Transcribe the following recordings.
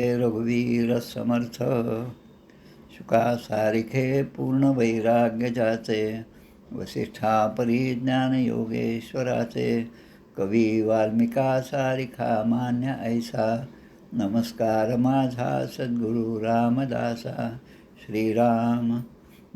रघुवीर समर्थ शुका सारिखे पूर्ण वैराग्य जाचे वसिष्ठा परिज्ञान योगेश्वराचे कवी वाल्मिका सारिखा मान्य ऐसा नमस्कार माझा सद्गुरु रामदासा. श्रीराम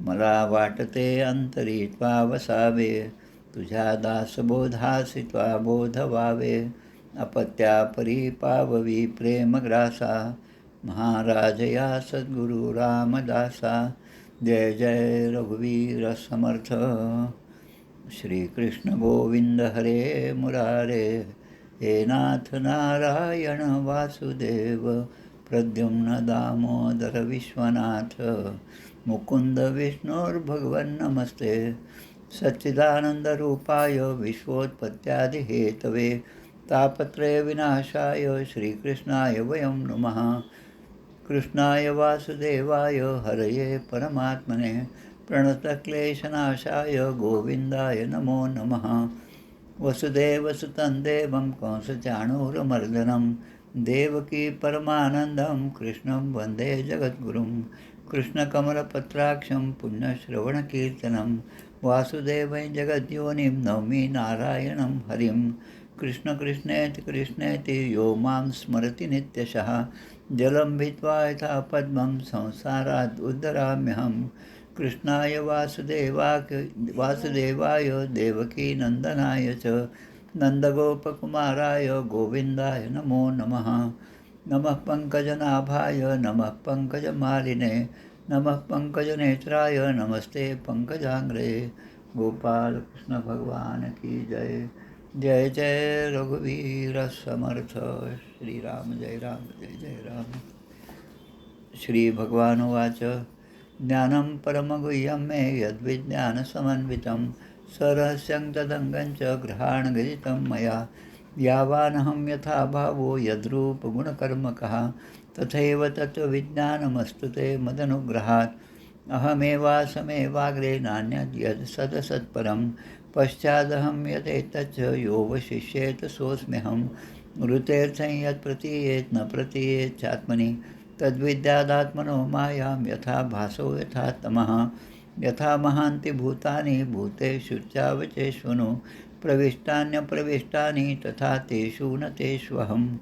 मला वाटते अंतरी त्वा वसावे तुझ्या दासबोधासी त्वा बोध व्हावे अपत्या परी पाववी प्रेमग्रासा महाराज या सद्गुरु रामदासा. जय जय रघुवीर समर्थ. श्रीकृष्ण गोविंद हरे मुरारे हे नाथ नारायण वासुदेव प्रद्युम्न दामोदर विश्वनाथ मुकुंद विष्णुर्भगवन् नमस्ते सच्चिदानंदरूपाय विश्वोत्पत्त्यादिहेतवे तापत्रय विनाशाय श्रीकृष्णाय वयं नमः. कृष्णाय वासुदेवाय हरये परमात्मने प्रणतक्लेशनाशाय गोविंदाय नमो नमः. वसुदेवसुतं देवं कंसचाणूरमर्दनं देवकी परमानन्दं कृष्णं वन्दे जगद्गुरुं. कृष्णकमलपत्राक्षं पुण्यश्रवणकीर्तनं वासुदेवै जगद्योनिं नौमि नारायणं हरिं. कृष्ण कृष्णेति कृष्णेति यो मां स्मरति नित्यशः जलं भित्वा यथा पद्मं संसारात् उद्धराम्यहं. कृष्णाय वासुदेवाय देवकीनन्दनाय च नन्दगोपकुमाराय गोविन्दाय नमो नमः. नमः पङ्कजनाभाय नमः पङ्कजमालिने नमः पङ्कजनेत्राय नमस्ते पङ्कजाङ्ग्रे. गोपाल कृष्ण भगवान की जय. जय जय रघुवीर समर्थ. श्री राम जय जय राम. श्री भगवानुवाच ज्ञानं परमगुह्यं मे यद्विज्ञानसमन्वितं सरहस्यं तदङ्गं च गृहाणगदितं मया. यावानहं यथा भावो यद्रूपगुणकर्मकः तथैव तत्त्वविज्ञानमस्तु ते मदनुग्रहात्. अहमेवासमेवाग्रे नान्यद् यद् सदसत्परं पश्चादहं यदेतच्च यो वशिष्येत सोऽस्म्यहं. ऋतेऽर्थं यत् प्रतीयेत् न प्रतीयेत् चात्मनि तद्विद्यादात्मनो मायां यथा भासो यथा तमः. यथा महान्ति भूतानि भूतेषु चावचेष्वनु प्रविष्टान्यप्रविष्टानि तथा तेषु न तेष्वहम्.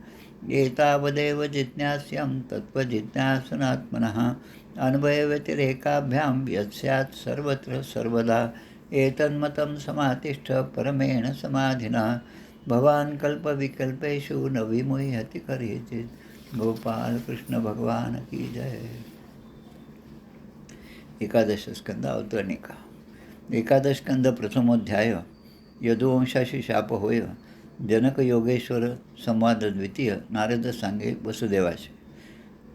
एतावदेव जिज्ञास्यं तत्त्वजिज्ञासनात्मनः अन्वयव्यतिरेकाभ्यां यत् स्यात् सर्वत्र सर्वदा. एतन्मतं समातिष्ठ परमेण समाधिना भवान् कल्पविकल्पेषु न विमुह्यति कदाचित्. गोपाल कृष्ण भगवान की जय. एकादश स्कंद अवतरणिका. एकादश स्कंद प्रथमोध्याय यदुवंशाशी शाप होय. जनक योगेश्वर संवाद द्वितीय. नारद सांगे वसुदेवाशी.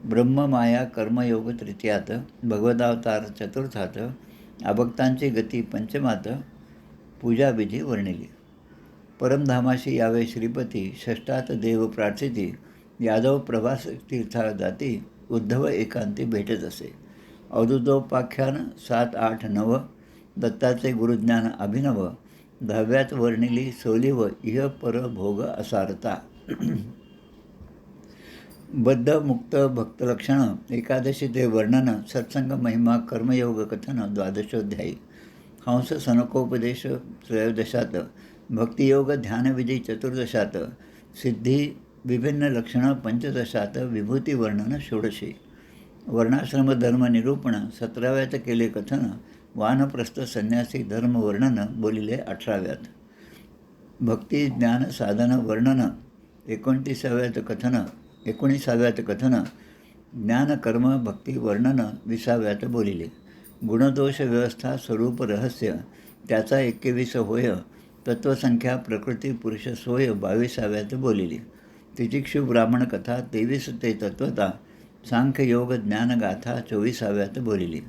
ब्रह्म माया कर्मयोग तृतीयात. भगवदावतार चतुर्थात. अभक्तांची गती पंचमात. पूजाविधी वर्णिली. परमधामाशी यावे श्रीपती षष्ठात देव प्रार्थिती. यादव प्रभास तीर्था जाती उद्धव एकांती भेटत असे. अवधूतोपाख्यान 7, 8, 9. दत्ताचे गुरुज्ञान अभिनव. 10व्यात वर्णिली सोलिव इह पर भोग असारता. बद्ध मुक्त भक्तलक्षण. एकादशी ते वर्णन. सत्संग महिमा कर्मयोग कथन 12ोध्यायी. हंस सनकोपदेश 13दशात. भक्तियोग ध्यानविधी 14दशात. सिद्धी विभिन्न लक्षण 15दशात. विभूती वर्णन 16. वर्णाश्रम धर्म निरूपण 17व्यात केले कथन. वानप्रस्थ संन्यासी धर्म वर्णन बोलिले 18व्यात. भक्ती ज्ञान साधन वर्णन 19व्यात कथन. 19व्यात कथन. ज्ञान कर्म भक्ती वर्णन 20व्यात बोलिले. गुणदोष व्यवस्था स्वरूप रहस्य त्याचा 21 होय. तत्वसंख्या प्रकृती पुरुष सोय 22व्यात बोलिली. तितिक्षु ब्राह्मण कथा 23 ते तत्वता. सांख्ययोग ज्ञानगाथा 24व्यात बोलिली.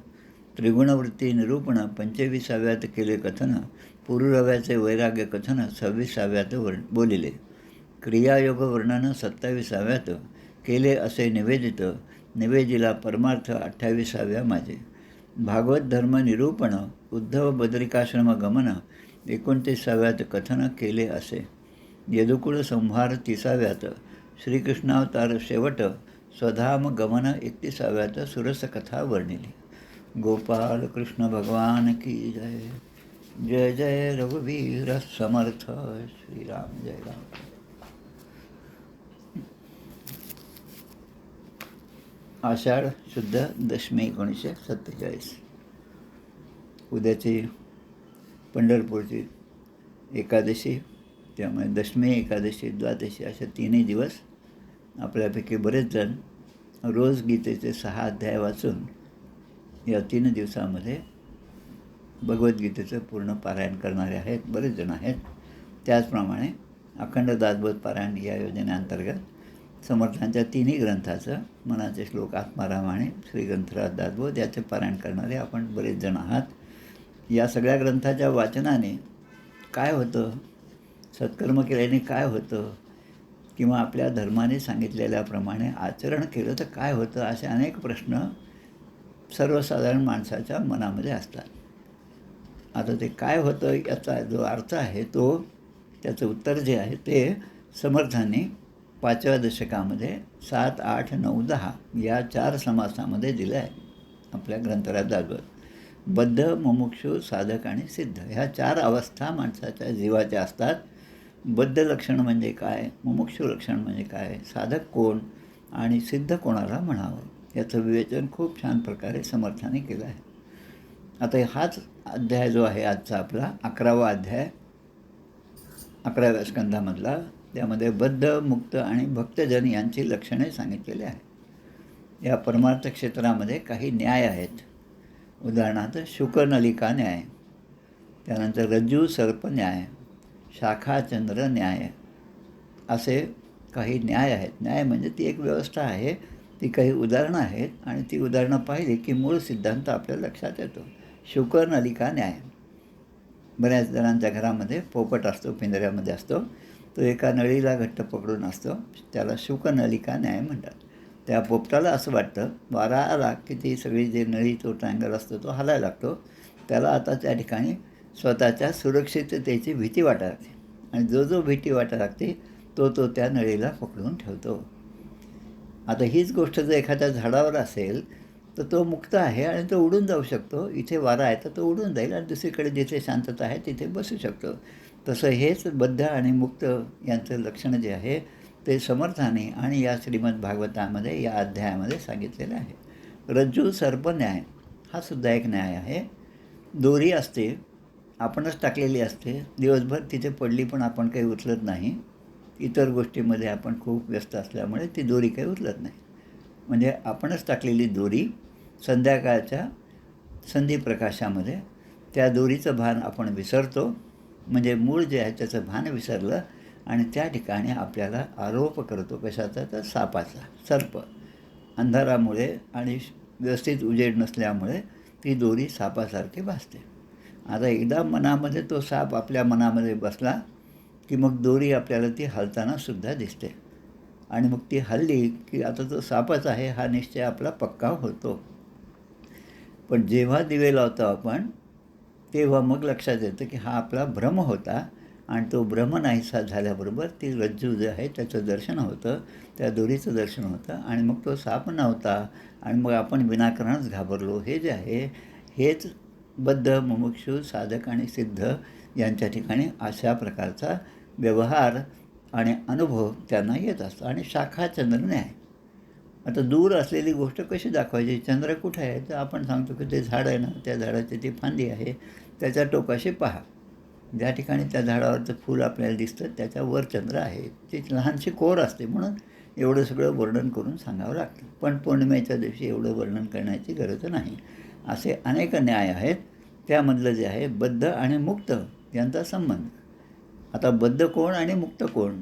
त्रिगुणवृत्ती निरूपण 25व्यात केले कथन. पुरुरव्याचे वैराग्य कथन 26व्यात बोलिले. क्रियायोग वर्णन 27व्यात. केले असे निवेदित. निवेदिला परमार्थ 28व्या माझे. भागवत धर्म निरूपण. उद्धव बदरिकाश्रम गमन 29व्यात कथन केले असे. यदुकुळ संहार 30व्यात. श्रीकृष्णावतार शेवट स्वधाम गमन 31व्यात सुरसकथा वर्णिली. गोपाल कृष्ण भगवान की जय. जय जय रघुवीर समर्थ. श्रीराम जय राम. आषाढ शुद्ध दशमी 1947. उद्याची पंढरपूरची एकादशी, त्यामुळे दशमी, एकादशी, द्वादशी अशा तिन्ही दिवस आपल्यापैकी बरेच जण रोज गीतेचे 6 अध्याय वाचून या 3 दिवसामध्ये भगवद्गीतेचं पूर्ण पारायण करणारे आहेत, बरेच जण आहेत. त्याचप्रमाणे अखंड दासबोध पारायण या योजनेअंतर्गत समर्थांच्या तिन्ही ग्रंथाचं मनाचे श्लोक, आत्माराम आणि श्रीग्रंथराज दासबोध याचे पारायण करणारे आपण बरेच जण आहात. या सगळ्या ग्रंथाच्या वाचनाने काय होतं, सत्कर्म केल्याने काय होतं, किंवा आपल्या धर्माने सांगितलेल्याप्रमाणे आचरण केलं तर काय होतं, असे अनेक प्रश्न सर्वसाधारण माणसाच्या मनामध्ये असतात. आता ते काय होतं याचा जो अर्थ आहे तो, त्याचं उत्तर जे आहे ते समर्थांनी 5व्या दशकामध्ये 7, 8, 9, 10 या 4 समासामध्ये दिलं आहे. आपल्या ग्रंथराज दासबोध बद्ध, मुमुक्षु, साधक आणि सिद्ध ह्या 4 अवस्था माणसाच्या जीवाच्या असतात. बद्ध लक्षण म्हणजे काय, मुमुक्षु लक्षण म्हणजे काय, साधक कोण आणि सिद्ध कोणाला म्हणावं याचं विवेचन खूप छान प्रकारे समर्थाने केलं आहे. आता हाच अध्याय जो आहे आजचा आपला 11वा अध्याय 11व्या स्कंधामधला, त्यामध्ये बद्ध, मुक्त आणि भक्तजन यांची लक्षणे सांगितलेली आहेत. या परमार्थ क्षेत्रामध्ये काही न्याय आहेत. उदाहरणार्थ शुकनलिका न्याय, त्यानंतर रज्जू सर्प न्याय, शाखा चंद्र न्याय, असे काही न्याय आहेत. न्याय म्हणजे ती एक व्यवस्था आहे, ती काही उदाहरणं आहेत आणि ती उदाहरणं पाहिली की मूळ सिद्धांत आपल्या लक्षात येतो. शुकनलिका न्याय. बऱ्याच जणांच्या घरामध्ये पोपट असतो, पिंजऱ्यामध्ये असतो, तो एका नळीला घट्ट पकडून असतो, त्याला शुकनलिका न्याय म्हणतात. त्या पोपटाला असं वाटतं वारा आला की ती सगळी जे नळी, तो ट्रायंगल असतो तो हलायला लागतो. त्याला आता त्या ठिकाणी स्वतःच्या सुरक्षिततेची भीती वाटायला लागते आणि जो जो भीती वाटायला लागते तो त्या नळीला पकडून ठेवतो. आता हीच गोष्ट जर एखाद्या झाडावर असेल तर तो मुक्त आहे आणि तो उडून जाऊ शकतो. इथे वारा आहे तर तो उडून जाईल आणि दुसरीकडे जिथे शांतता आहे तिथे बसू शकतो. तसं हेच बद्ध आणि मुक्त यांचं लक्षण जे आहे ते समर्थाने आणि या श्रीमद भागवतामध्ये या अध्यायामध्ये सांगितलेलं आहे. रज्जू सर्प न्याय हा सुद्धा एक न्याय आहे. दोरी असते, आपणच टाकलेली असते, दिवसभर तिथे पडली पण आपण काही उचलत नाही. इतर गोष्टीमध्ये आपण खूप व्यस्त असल्यामुळे ती दोरी काही उचलत नाही. म्हणजे आपणच टाकलेली दोरी संध्याकाळच्या संधिप्रकाशामध्ये त्या दोरीचं भान आपण विसरतो. म्हणजे मूळ जे आहे त्याचं भान विसरलं आणि त्या ठिकाणी आपल्याला आरोप करतो कशाचा, तर सापाचा. सर्प अंधारामुळे आणि व्यवस्थित उजेड नसल्यामुळे ती दोरी सापासारखी भासते. आता एकदा मनामध्ये तो साप आपल्या मनामध्ये बसला की मग दोरी आपल्याला ती हलतानासुद्धा दिसते आणि मग ती हलली की आता तो सापच आहे हा निश्चय आपला पक्का होतो. पण जेव्हा दिवे लावतो आपण तेव्हा मग लक्षात येतं की हा आपला भ्रम होता आणि तो भ्रम नाहीसा झाल्याबरोबर ती रज्जू जे आहे त्याचं दर्शन होतं, त्या दोरीचं दर्शन होतं आणि मग तो साप नव्हता आणि मग आपण विनाकारणच घाबरलो. हे जे आहे हेच बद्ध, मुमुक्षु, साधक आणि सिद्ध यांच्या ठिकाणी अशा प्रकारचा व्यवहार आणि अनुभव त्यांना येत असतो. आणि शाखा चंद्र न्याय. आता दूर असलेली गोष्ट कशी दाखवायची, चंद्र कुठे आहे तर आपण सांगतो की ते झाड आहे ना, त्या झाडाची ती फांदी आहे, त्याच्या टोकाशी पहा. ज्या ठिकाणी त्या झाडावरचं फूल आपल्याला दिसतं त्याच्यावर चंद्र आहे. ती लहानशी कोर असते म्हणून एवढं सगळं वर्णन करून सांगावं लागतं. पण पौर्णिमेच्या दिवशी एवढं वर्णन करण्याची गरज नाही. असे अनेक न्याय आहेत. त्यामधलं जे आहे बद्ध आणि मुक्त यांचा संबंध. आता बद्ध कोण आणि मुक्त कोण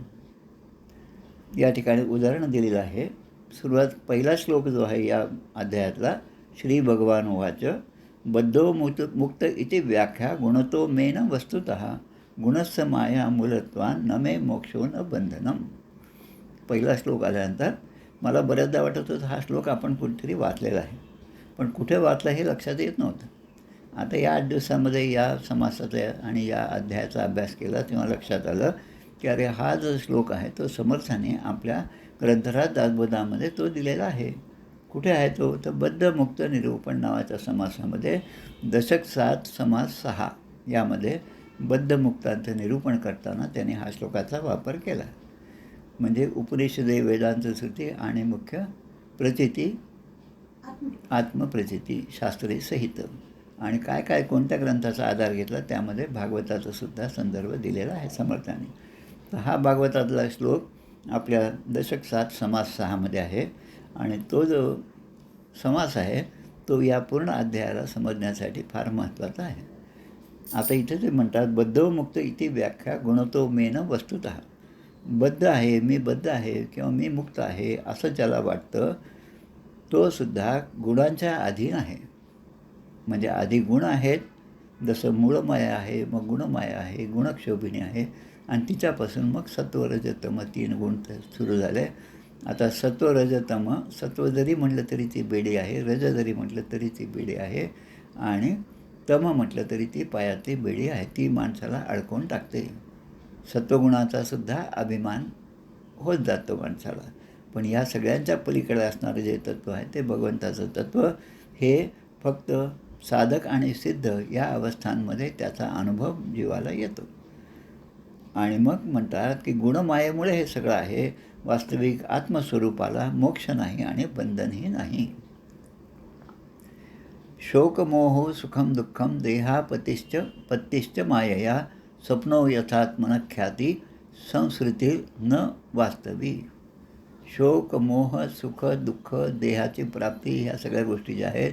या ठिकाणी उदाहरण दिलेलं आहे. पहिला श्लोक जो आहे या अध्यायातला, श्री भगवान उवाच बद्धो मुक्त इति व्याख्या गुणतो मे न वस्तुतः गुणस्य माया मूलत्वान न मे मोक्षो न बंधनम. पहिला श्लोक आल्यानंतर मला बऱ्याचदा वाटत होतं हा श्लोक आपण कुठेतरी वाचलेला आहे, पण कुठे वाचला हे लक्षात येत नव्हतं. आता या 8 दिवसामध्ये या समासाचा आणि या अध्यायाचा अभ्यास केला तेव्हा लक्षात आलं की अरे हा जो श्लोक आहे तो समर्थाने आपल्या ग्रंथराज दासबोधामध्ये तो दिलेला आहे. कुठे आहे तो? तर बद्धमुक्त निरूपण नावाच्या समासामध्ये दशक 7 समास 6 यामध्ये बद्धमुक्तांचं निरूपण करताना त्याने हा श्लोकाचा वापर केला. म्हणजे उपनिषदे, वेदांत श्रुती आणि मुख्य प्रचिती, आत्मप्रचिती शास्त्रे सहित. आणि काय काय कोणत्या ग्रंथाचा आधार घेतला त्यामध्ये भागवताचा सुद्धा संदर्भ दिलेला आहे समर्थाने. तर हा भागवतातला श्लोक आपल्या दशक 7 समास 6मध्ये आहे. आणि तो जो समास आहे तो या पूर्ण अध्यायाला समजण्यासाठी फार महत्त्वाचा आहे. आता इथे ते म्हणतात बद्धमुक्त इति व्याख्या गुणतो मेन वस्तुतः. बद्ध आहे, मी बद्ध आहे किंवा मी मुक्त आहे असं ज्याला वाटतं तो सुद्धा गुणांच्या अधीन आहे. म्हणजे आधी गुण आहेत, जसं मूळमाया आहे, मग गुणमाया आहे, गुणक्षोभिणी आहे आणि तिच्यापासून मग सत्व रज तम 3 गुण सुरू झाले. आता सत्व रज तम, सत्व जरी म्हटलं तरी ती बेडी आहे, रज जरी म्हटलं तरी ती बेडी आहे आणि तम म्हटलं तरी ती पायातली बेडी आहे. ती माणसाला अडकवून टाकते. सत्वगुणाचा सुद्धा अभिमान होत जातो माणसाला. पण या सगळ्यांच्या पलीकडे असणारं जे तत्त्व आहे ते भगवंताचं तत्त्व हे फक्त साधक आणि सिद्ध या अवस्थांमध्ये त्याचा अनुभव जीवाला येतो. आणि मग म्हणतात की गुणमायेमुळे हे सगळं आहे. वास्तविक आत्मस्वरूपाला मोक्ष नाही आणि बंधनही नाही. शोकमोह सुखम दुःखम देहापतिश्च मायया स्वप्नो यथात्मनख्याती संस्कृती न वास्तवी. शोक, मोह, सुख, दुःख, देहाची प्राप्ती ह्या सगळ्या गोष्टी ज्या आहेत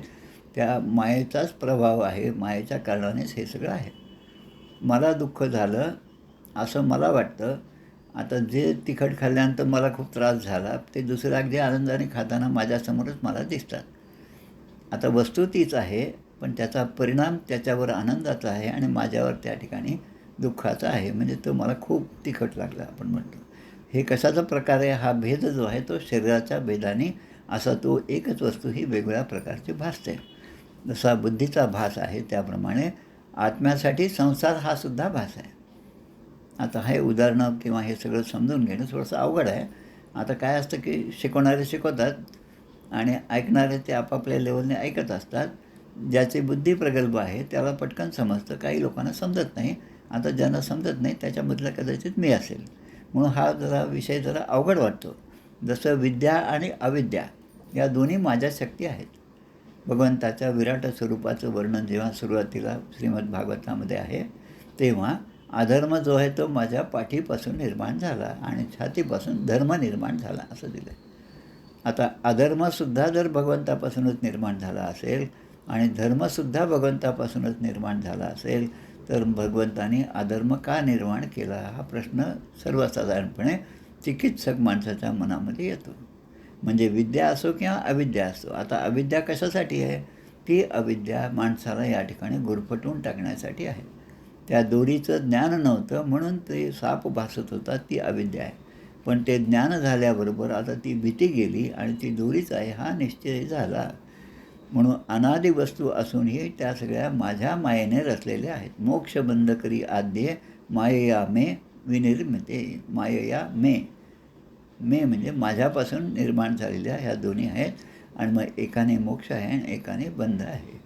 त्या मायेचाच प्रभाव आहे. मायेच्या कारणानेच हे सगळं आहे. मला दुःख झालं असं मला वाटतं. आता जे तिखट खाल्ल्यानंतर मला खूप त्रास झाला ते दुसरे अगदी आनंदाने खाताना माझ्यासमोरच मला दिसतात. आता वस्तू तीच आहे पण त्याचा परिणाम त्याच्यावर आनंदाचा आहे आणि माझ्यावर त्या ठिकाणी दुःखाचा आहे. म्हणजे तो मला खूप तिखट लागला आपण म्हणतो. हे कशाचा प्रकार आहे? हा भेद जो आहे तो शरीराच्या भेदाने असा तो एकच वस्तू ही वेगवेगळ्या प्रकारची भासते. जसा बुद्धीचा भास आहे त्याप्रमाणे आत्म्यासाठी संसार हा सुद्धा भास आहे. आता हे उदाहरणं किंवा हे सगळं समजून घेणं थोडंसं अवघड आहे. आता काय असतं की शिकवणारे शिकवतात आणि ऐकणारे ते आपापल्या लेवलने ऐकत असतात. ज्याची बुद्धी प्रगल्भ आहे त्याला पटकन समजतं, काही लोकांना समजत नाही. आता ज्यांना समजत नाही त्याच्यामधलं कदाचित मी असेल. म्हणून हा विषय जरा अवघड वाटतो. जसं विद्या आणि अविद्या या दोन्ही माझ्या शक्ती आहेत. भगवंताच्या विराट स्वरूपाचं वर्णन जेव्हा सुरुवातीला श्रीमद भागवतामध्ये आहे तेव्हा अधर्म जो आहे तो माझ्या पाठीपासून निर्माण झाला आणि छातीपासून धर्म निर्माण झाला असं दिलं. आता अधर्मसुद्धा जर भगवंतापासूनच निर्माण झाला असेल आणि धर्मसुद्धा भगवंतापासूनच निर्माण झाला असेल तर भगवंताने अधर्म का निर्माण केला हा प्रश्न सर्वसाधारणपणे चिकित्सक माणसाच्या मनामध्ये येतो. म्हणजे विद्या असो किंवा अविद्या असो. आता अविद्या कशासाठी आहे? ती अविद्या माणसाला या ठिकाणी गुरफटवून टाकण्यासाठी आहे. त्या दोरीचं ज्ञान नव्हतं म्हणून ते साप भासत होता, ती अविद्या आहे. पण ते ज्ञान झाल्याबरोबर आता ती भीती गेली आणि ती दोरीच आहे हा निश्चय झाला. म्हणून अनादि वस्तू असूनही त्या सगळ्या माझ्या मायेने रचलेल्या आहेत. मोक्ष बंध करी आद्ये मायया मे विनिर्मिते. मायया मे, मे म्हणजे माझ्यापासून निर्माण झालेल्या ह्या दोन्ही आहेत. आणि मग एकाने मोक्ष आहे आणि एकाने बंध आहे.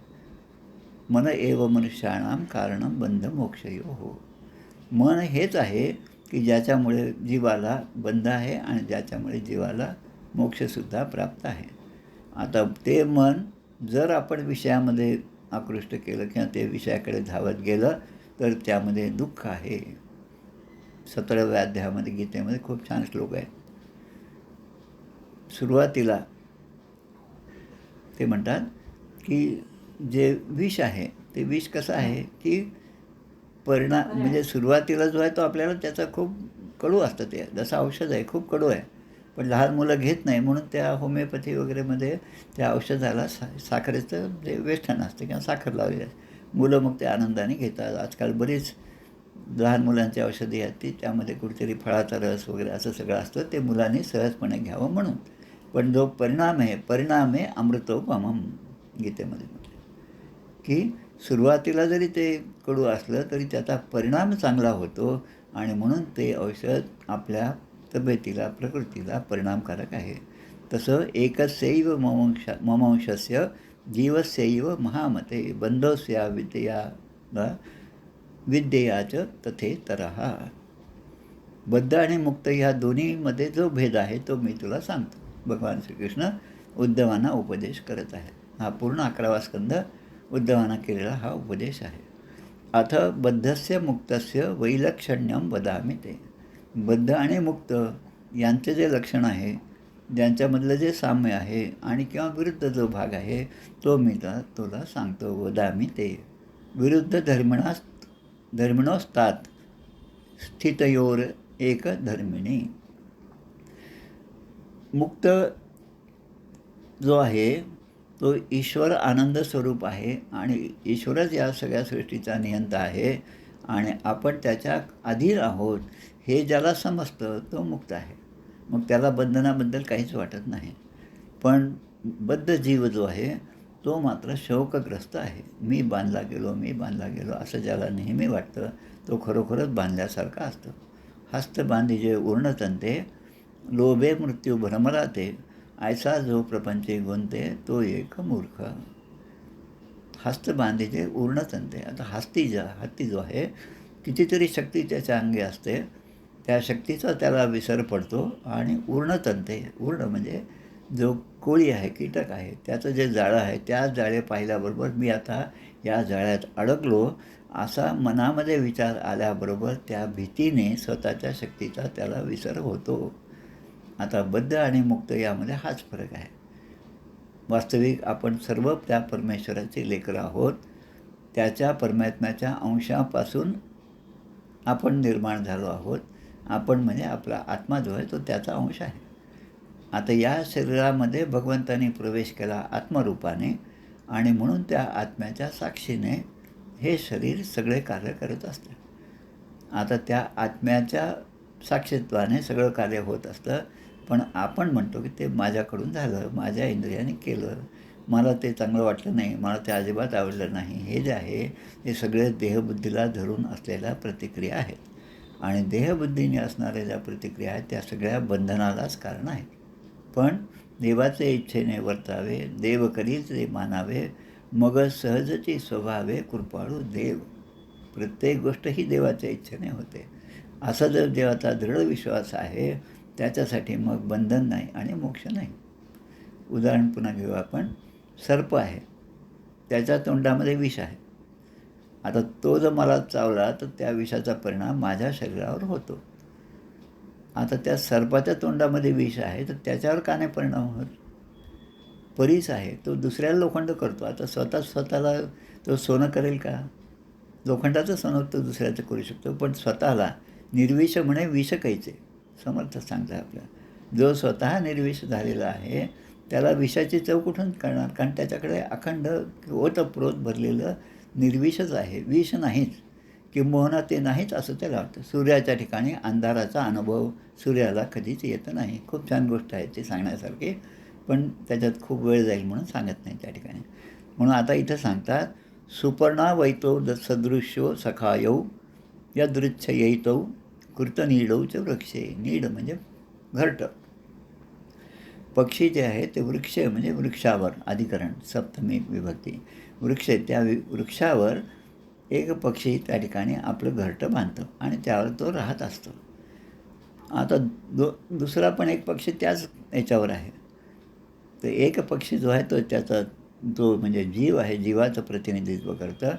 मन एव मनुष्याणाम कारणम बंध मोक्षयो हो. मन हेच आहे की ज्याच्यामुळे जीवाला बंध आहे आणि ज्याच्यामुळे जीवाला मोक्षसुद्धा प्राप्त आहे. आता ते मन जर आपण विषयामध्ये आकृष्ट केलं किंवा ते विषयाकडे धावत गेलं तर त्यामध्ये दुःख आहे. 17व्या अध्यायामध्ये गीतेमध्ये खूप छान श्लोक आहे. सुरुवातीला ते म्हणतात की जे विष आहे ते विष कसं आहे की परिणाम म्हणजे सुरुवातीला जो आहे तो आपल्याला त्याचा खूप कडू असतं. ते जसं औषध आहे खूप कडू आहे पण लहान मुलं घेत नाही म्हणून त्या होमिओपॅथी वगैरेमध्ये त्या औषधाला साखरेचं जे वेष्टण असतं किंवा साखर लावलेली असते. मुलं मग ते आनंदाने घेतात. आजकाल बरीच लहान मुलांची औषधी आहेत ती त्यामध्ये कुठेतरी फळाचा रस वगैरे असं सगळं असतं. ते मुलांनी सहजपणे घ्यावं म्हणून. पण जो परिणामे अमृतोपमम गीतेमध्ये म्हटलं की सुरुवातीला जरी ते कडू असलं तरी त्याचा परिणाम चांगला होतो आणि म्हणून ते औषध आपल्या तब्येतीला, प्रकृतीला परिणामकारक आहे. तसं एकस्यैव ममंशस्य जीवस्यैव महामते बंधोस्या विद्येयाच तथेतरः. बद्ध आणि मुक्त ह्या दोन्हीमध्ये जो भेद आहे तो मी तुला सांगतो. भगवान श्रीकृष्ण उद्धवांना उपदेश करत आहे. हा पूर्ण 11वा स्कंद उद्धवांना केलेला हा उपदेश आहे. अथ बद्धस्य मुक्तस्य वैलक्षण्यम वदामि ते. बद्ध आणि मुक्त यांचे जे लक्षण आहे, ज्यांच्यामधलं जे साम्य आहे आणि किंवा विरुद्ध जो भाग आहे तो मी तुला सांगतो. वदामि ते. विरुद्ध धर्मिणोस्तात स्थितयोर एक धर्मिणी. मुक्त जो आहे तो ईश्वर आनंद स्वरूप आहे आणि ईश्वरच या सगळ्या सृष्टीचा नियंता आहे आणि आपण त्याच्या अधीन आहोत हे ज्याला समजतं तो मुक्त आहे. मग त्याला बंधनाबद्दल काहीच वाटत नाही. पण बद्ध जीव जो आहे तो मात्र शोकग्रस्त आहे. मी बांधला गेलो असं ज्याला नेहमी वाटतं तो खरोखरच बांधल्यासारखा असतो. हस्त बांधिजे ऊर्णतंते लोभे मृत्यू भ्रमराते ऐसा जो प्रपंचे गुंते तो एक मूर्ख. हस्त बांधिजे ऊर्णतंते. आता हत्ती जो आहे कितीतरी शक्ती त्याच्या अंगी असते, त्या शक्तीचा त्याला विसर पडतो आणि ऊर्णतंते. ऊर्ण म्हणजे जो कोळी आहे, कीटक आहे, त्याचं जे जाळं आहे त्या जाळे पाहिल्याबरोबर मी आता या जाळ्यात अडकलो असा मनामध्ये विचार आल्याबरोबर त्या भीतीने स्वतःच्या शक्तीचा त्याला विसर होतो. आता बद्ध आणि मुक्त यामध्ये हाच फरक आहे. वास्तविक आपण सर्व त्या परमेश्वराचे लेकरं आहोत. त्याच्या परमात्म्याच्या अंशापासून आपण निर्माण झालो आहोत. आपण म्हणजे आपला आत्मा जो आहे तो त्याचा अंश आहे. आता या शरीरामध्ये भगवंताने प्रवेश केला आत्मरूपाने आणि म्हणून त्या आत्म्याच्या साक्षीने हे शरीर सगळे कार्य करत असते. आता त्या आत्म्याच्या साक्षीत्वाने सगळं कार्य होत असतं. पण आपण म्हणतो की ते माझ्याकडून झालं, माझ्या इंद्रियाने केलं, मला ते चांगलं वाटलं नाही, मला ते अजिबात आवडलं नाही. हे जे आहे ते सगळे देहबुद्धीला धरून असलेल्या प्रतिक्रिया आहेत आणि देहबुद्धीने असणाऱ्या ज्या प्रतिक्रिया आहेत त्या सगळ्या बंधनालाच कारण आहेत. पण देवाचे इच्छेने वर्तावे, देव करीच ते मानावे, मग सहजची स्वभावे कृपाळू देव. प्रत्येक गोष्ट ही देवाच्या इच्छेने होते. असा जर देवाचा दृढ विश्वास आहे त्याच्यासाठी मग बंधन नाही आणि मोक्ष नाही. उदाहरण पुन्हा घेऊ आपण. सर्प आहे, त्याच्या तोंडामध्ये विष आहे. आता तो जर मला चावला तर त्या विषाचा परिणाम माझ्या शरीरावर होतो. आता त्या सर्पाच्या तोंडामध्ये विष आहे तर त्याच्यावर का नाही परिणाम होत? परीस आहे, तो दुसऱ्याला लोखंड करतो. आता स्वतःला तो सोनं करेल का? लोखंडाचं सोनं तो दुसऱ्याचं करू शकतो, पण स्वतःला निर्विष म्हणे विष कैचे. समर्थ सांगता आपल्याला. जो स्वतः निर्विष झालेला आहे त्याला विषाची चव कुठून कळणार? कारण त्याच्याकडे अखंड ओतप्रोत भरलेलं निर्विषच आहे, विष नाहीच. किंबहुना ते नाहीच असं त्याला वाटतं. सूर्याच्या ठिकाणी अंधाराचा अनुभव सूर्याला कधीच येत नाही. खूप छान गोष्ट आहे ती सांगण्यासारखी, पण त्याच्यात खूप वेळ जाईल म्हणून सांगत नाही त्या ठिकाणी. म्हणून आता इथं सांगतात सुपर्णा वैतो सदृश्यो सखायौ यदृच्छयैतौ कृतनीडौच वृक्षे. नीड म्हणजे घरटं. पक्षी जे आहे ते वृक्ष म्हणजे वृक्षावर, अधिकरण सप्तमी विभक्ती. वृक्ष, त्या वृक्षावर एक पक्षी त्या ठिकाणी आपलं घरटं बांधतं आणि त्यावर तो राहत असतो. आता दुसरा पण एक पक्षी त्याच याच्यावर आहे. तर एक पक्षी जो आहे तो त्याचा जो म्हणजे जीव आहे, जीवाचं प्रतिनिधित्व करतं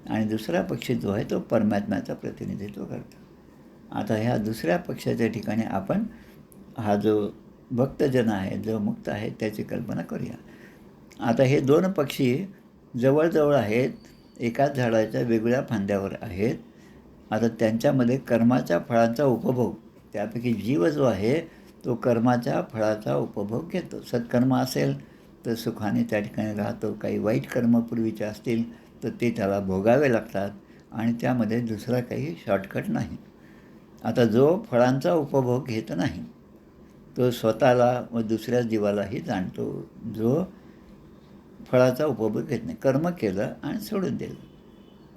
आणि दुसरा पक्षी जो आहे तो परमात्म्याचं प्रतिनिधित्व करतं. आता ह्या दुसऱ्या पक्षाच्या ठिकाणी आपण हा जो भक्तजन आहे, जो मुक्त आहे त्याची कल्पना करूया. आता हे दोन पक्षी जवळजवळ आहेत, एकाच झाडाच्या वेगवेगळ्या फांद्यावर आहेत. आता त्यांच्यामध्ये कर्माच्या फळांचा उपभोग, त्यापैकी जीव जो आहे तो कर्माच्या फळाचा उपभोग घेतो. सत्कर्म असेल तर सुखाने त्या ठिकाणी राहतो. काही वाईट कर्म पूर्वीचे असतील तर ते त्याला भोगावे लागतात आणि त्यामध्ये दुसरा काही शॉर्टकट नाही. आता जो फळांचा उपभोग घेत नाही तो स्वतःला व दुसऱ्या जीवालाही जाणतो. जो फळाचा उपभोग घेत नाही, कर्म केलं आणि सोडून दिलं.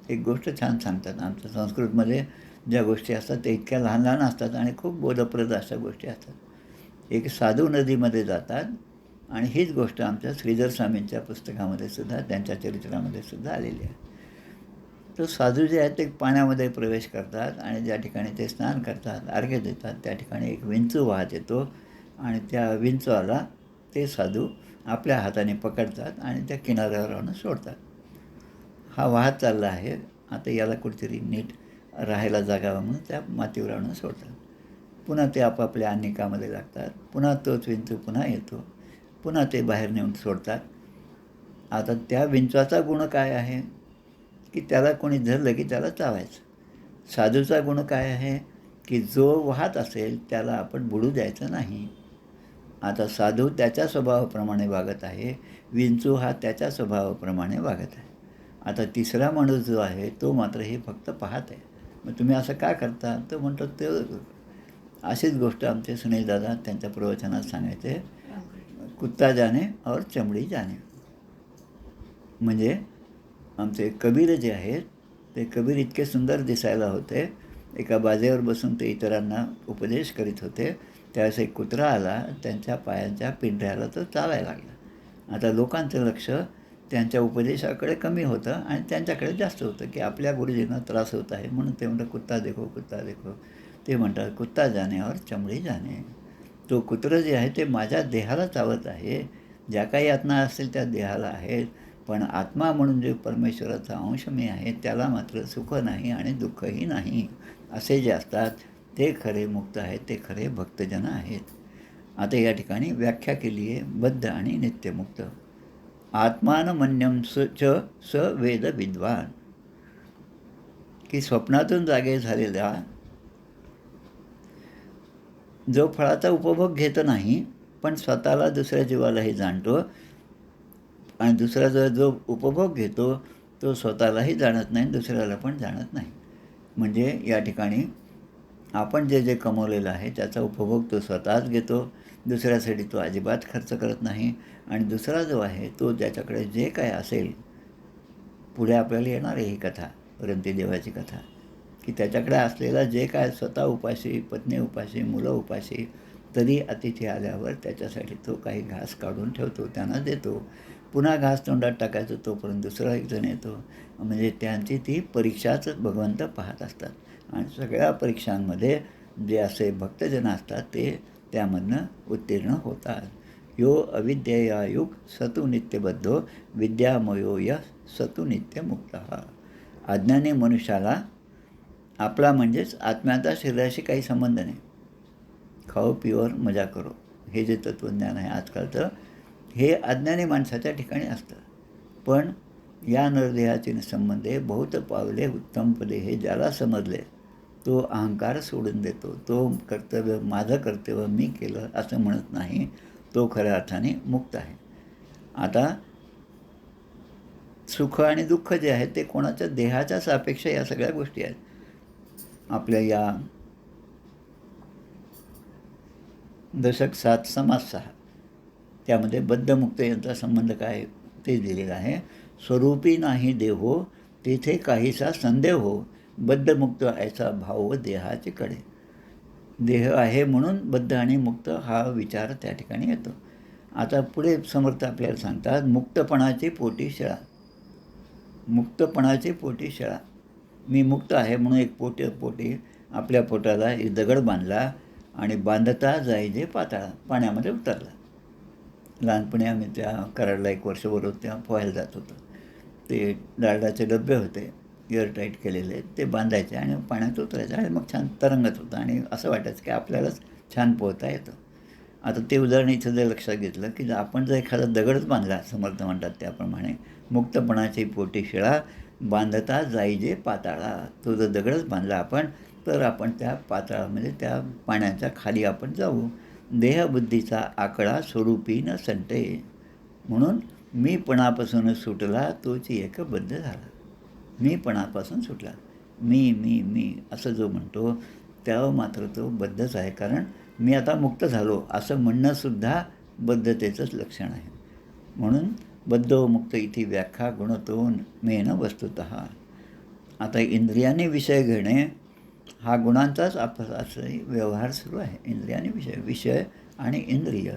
एक गोष्ट छान सांगतात आमच्या संस्कृतमध्ये, ज्या गोष्टी असतात त्या इतक्या लहान लहान असतात आणि खूप बोधप्रद अशा गोष्टी असतात. एक साधू नदीमध्ये जातात आणि हीच गोष्ट आमच्या श्रीधर स्वामींच्या पुस्तकामध्ये सुद्धा, त्यांच्या चरित्रामध्ये सुद्धा आलेली आहे. तो साधू जे आहेत ते पाण्यामध्ये प्रवेश करतात आणि ज्या ठिकाणी ते स्नान करतात, अर्घ्य देतात, त्या ठिकाणी एक विंचू वाहत येतो आणि त्या विंचवाला ते साधू आपल्या हाताने पकडतात आणि त्या किनाऱ्यावर आणून सोडतात. हा वाहत चालला आहे, आता याला कुठेतरी नीट राहायला जागा म्हणून त्या मातीवर आणून सोडतात. पुन्हा ते आपापल्या अन्निकामध्ये लागतात. पुन्हा तोच विंचू पुन्हा येतो. पुन्हा ते बाहेर नेऊन सोडतात. आता त्या विंचवाचा गुण काय आहे की त्याला कोणी धरलं की त्याला चावायचं. साधूचा गुण काय आहे की जो वाहत असेल त्याला आपण बुडू द्यायचं नाही. आता साधू त्याच्या स्वभावाप्रमाणे वागत आहे, विंचू हा त्याच्या स्वभावाप्रमाणे वागत आहे. आता तिसरा माणूस जो आहे तो मात्र हे फक्त पाहत आहे. मग तुम्ही असं का करता? तर म्हणतो ते अशीच गोष्ट आमचे सुनीलदादा त्यांच्या प्रवचनात सांगायचे, कुत्ता जाने और चमडी जाने. म्हणजे आमचे कबीर जे आहेत ते कबीर इतके सुंदर दिसायला होते. एका बाजेवर बसून ते इतरांना उपदेश करीत होते. त्यावेळेस एक कुत्रा आला, त्यांच्या पायांच्या पिंढऱ्याला तो चावायला लागला. आता लोकांचं लक्ष त्यांच्या उपदेशाकडे कमी होतं आणि त्यांच्याकडे जास्त होतं की आपल्या गुरुजींना त्रास होत आहे म्हणून ते म्हणतात कुत्ता देखो, कुत्ता देखो. ते म्हणतात कुत्ता जाने और चमडी जाने. तो कुत्रं जे आहे ते माझ्या देहाला चावत आहे. ज्या काही यातना असतील त्या देहाला आहेत, पण आत्मा म्हणून जे परमेश्वराचा अंश मी आहे त्याला मात्र सुख नाही आणि दुःखही नाही. असे जे असतात ते खरे मुक्त आहेत, ते खरे भक्तजन आहेत. आता या ठिकाणी व्याख्या केली आहे बद्ध आणि नित्यमुक्त. आत्मानमन्यम च वेद विद्वान, की स्वप्नातून जागे झालेला जो फळाचा उपभोग घेत नाही पण स्वतःला दुसऱ्या जीवालाही जाणतो आणि दुसरा जो उपभोग घेतो तो स्वतःलाही जाणत नाही, दुसऱ्याला पण जाणत नाही. म्हणजे या ठिकाणी आपण जे कमवलेलं आहे त्याचा उपभोग तो स्वतःच घेतो, दुसऱ्यासाठी तो अजिबात खर्च करत नाही. आणि दुसरा जो आहे तो ज्याच्याकडे जे काय असेल, पुढे आपल्याला येणार आहे ही कथा, परंती देवाची कथा, की त्याच्याकडे असलेला जे काय स्वतः उपाशी, पत्नी उपाशी, मुलं उपाशी, तरी अतिथी आल्यावर त्याच्यासाठी तो काही घास काढून ठेवतो, त्यांना देतो. पुन्हा घास तोंडात टाकायचं तोपर्यंत दुसरा एक जण येतो. म्हणजे त्यांची ती परीक्षाच भगवंत पाहत असतात. आणि सगळ्या परीक्षांमध्ये जे असे भक्तजन असतात ते त्यामधनं उत्तीर्ण होतात. यो अविद्ययायुग सतु नित्यबद्धो विद्यामयो य सतु नित्यमुक्तः. अज्ञानी मनुष्याला आपला म्हणजेच आत्म्याचा शरीराशी काही संबंध नाही. खाओ पिओर मजा करो हे जे तत्त्वज्ञान आहे आजकालचं, हे अज्ञानी माणसाच्या ठिकाणी असतं. पण या नरदेहाचे संबंधे बहुत पावले उत्तम पदे हे ज्याला समजले तो अहंकार सोडून देतो. तो कर्तव्य, माझं कर्तव्य मी केलं असं म्हणत नाही, तो खऱ्या अर्थाने मुक्त आहे. आता सुख आणि दुःख जे आहे ते कोणाच्या देहाच्या सापेक्ष या सगळ्या गोष्टी आहेत. आपल्या या दशक 7 समास 6 त्यामध्ये बद्धमुक्त यांचा संबंध काय ते दिलेलं आहे. स्वरूपी नाही देहो तेथे काहीसा संदेह हो, बद्धमुक्त ऐसा भाव देहाचे कडे. देह आहे म्हणून बद्ध आणि मुक्त हा विचार त्या ठिकाणी येतो. आता पुढे समर्थ आपल्याला सांगतात, मुक्तपणाची पोटी शेळा. मुक्तपणाची पोटी शेळा. मी मुक्त आहे म्हणून एक पोटी आपल्या पोटाला एक दगड बांधला आणि बांधता जायचे पाताळा, पाण्यामध्ये उतरला. लहानपणी आम्ही त्या कराडला 1 वर्षभर तेव्हा पोहायला जात होतो. ते डाळडाचे डबे होते एअरटाईट केलेले, ते बांधायचे आणि पाण्यात उतरायचे आणि मग छान तरंगत होतं आणि असं वाटायचं की आपल्यालाच छान पोहता येतं. आता ते उदाहरण इथं जर लक्षात घेतलं की आपण जर एखादा दगडच बांधला, समर्थ म्हणतात त्याप्रमाणे, मुक्तपणाची पोटी शिळा बांधता जाईजे पाताळा. तो जर दगडच बांधला आपण तर आपण त्या पाताळामध्ये त्या पाण्याच्या खाली आपण जाऊ. देहबुद्धीचा आकडा स्वरूपी न संटे, म्हणून मीपणापासून सुटला तोची एक बद्ध झाला. मीपणापासून सुटला. मी असं जो म्हणतो त्यावर मात्र तो बद्धच आहे. कारण मी आता मुक्त झालो असं म्हणणंसुद्धा बद्धतेचंच लक्षण आहे. म्हणून बद्ध व मुक्त इथे व्याख्या गुणतो मेन वस्तुतः. आता इंद्रियाने विषय घेणे हा गुणांचाच आपसातही व्यवहार सुरू आहे. इंद्रिय आणि विषय, विषय आणि इंद्रिय.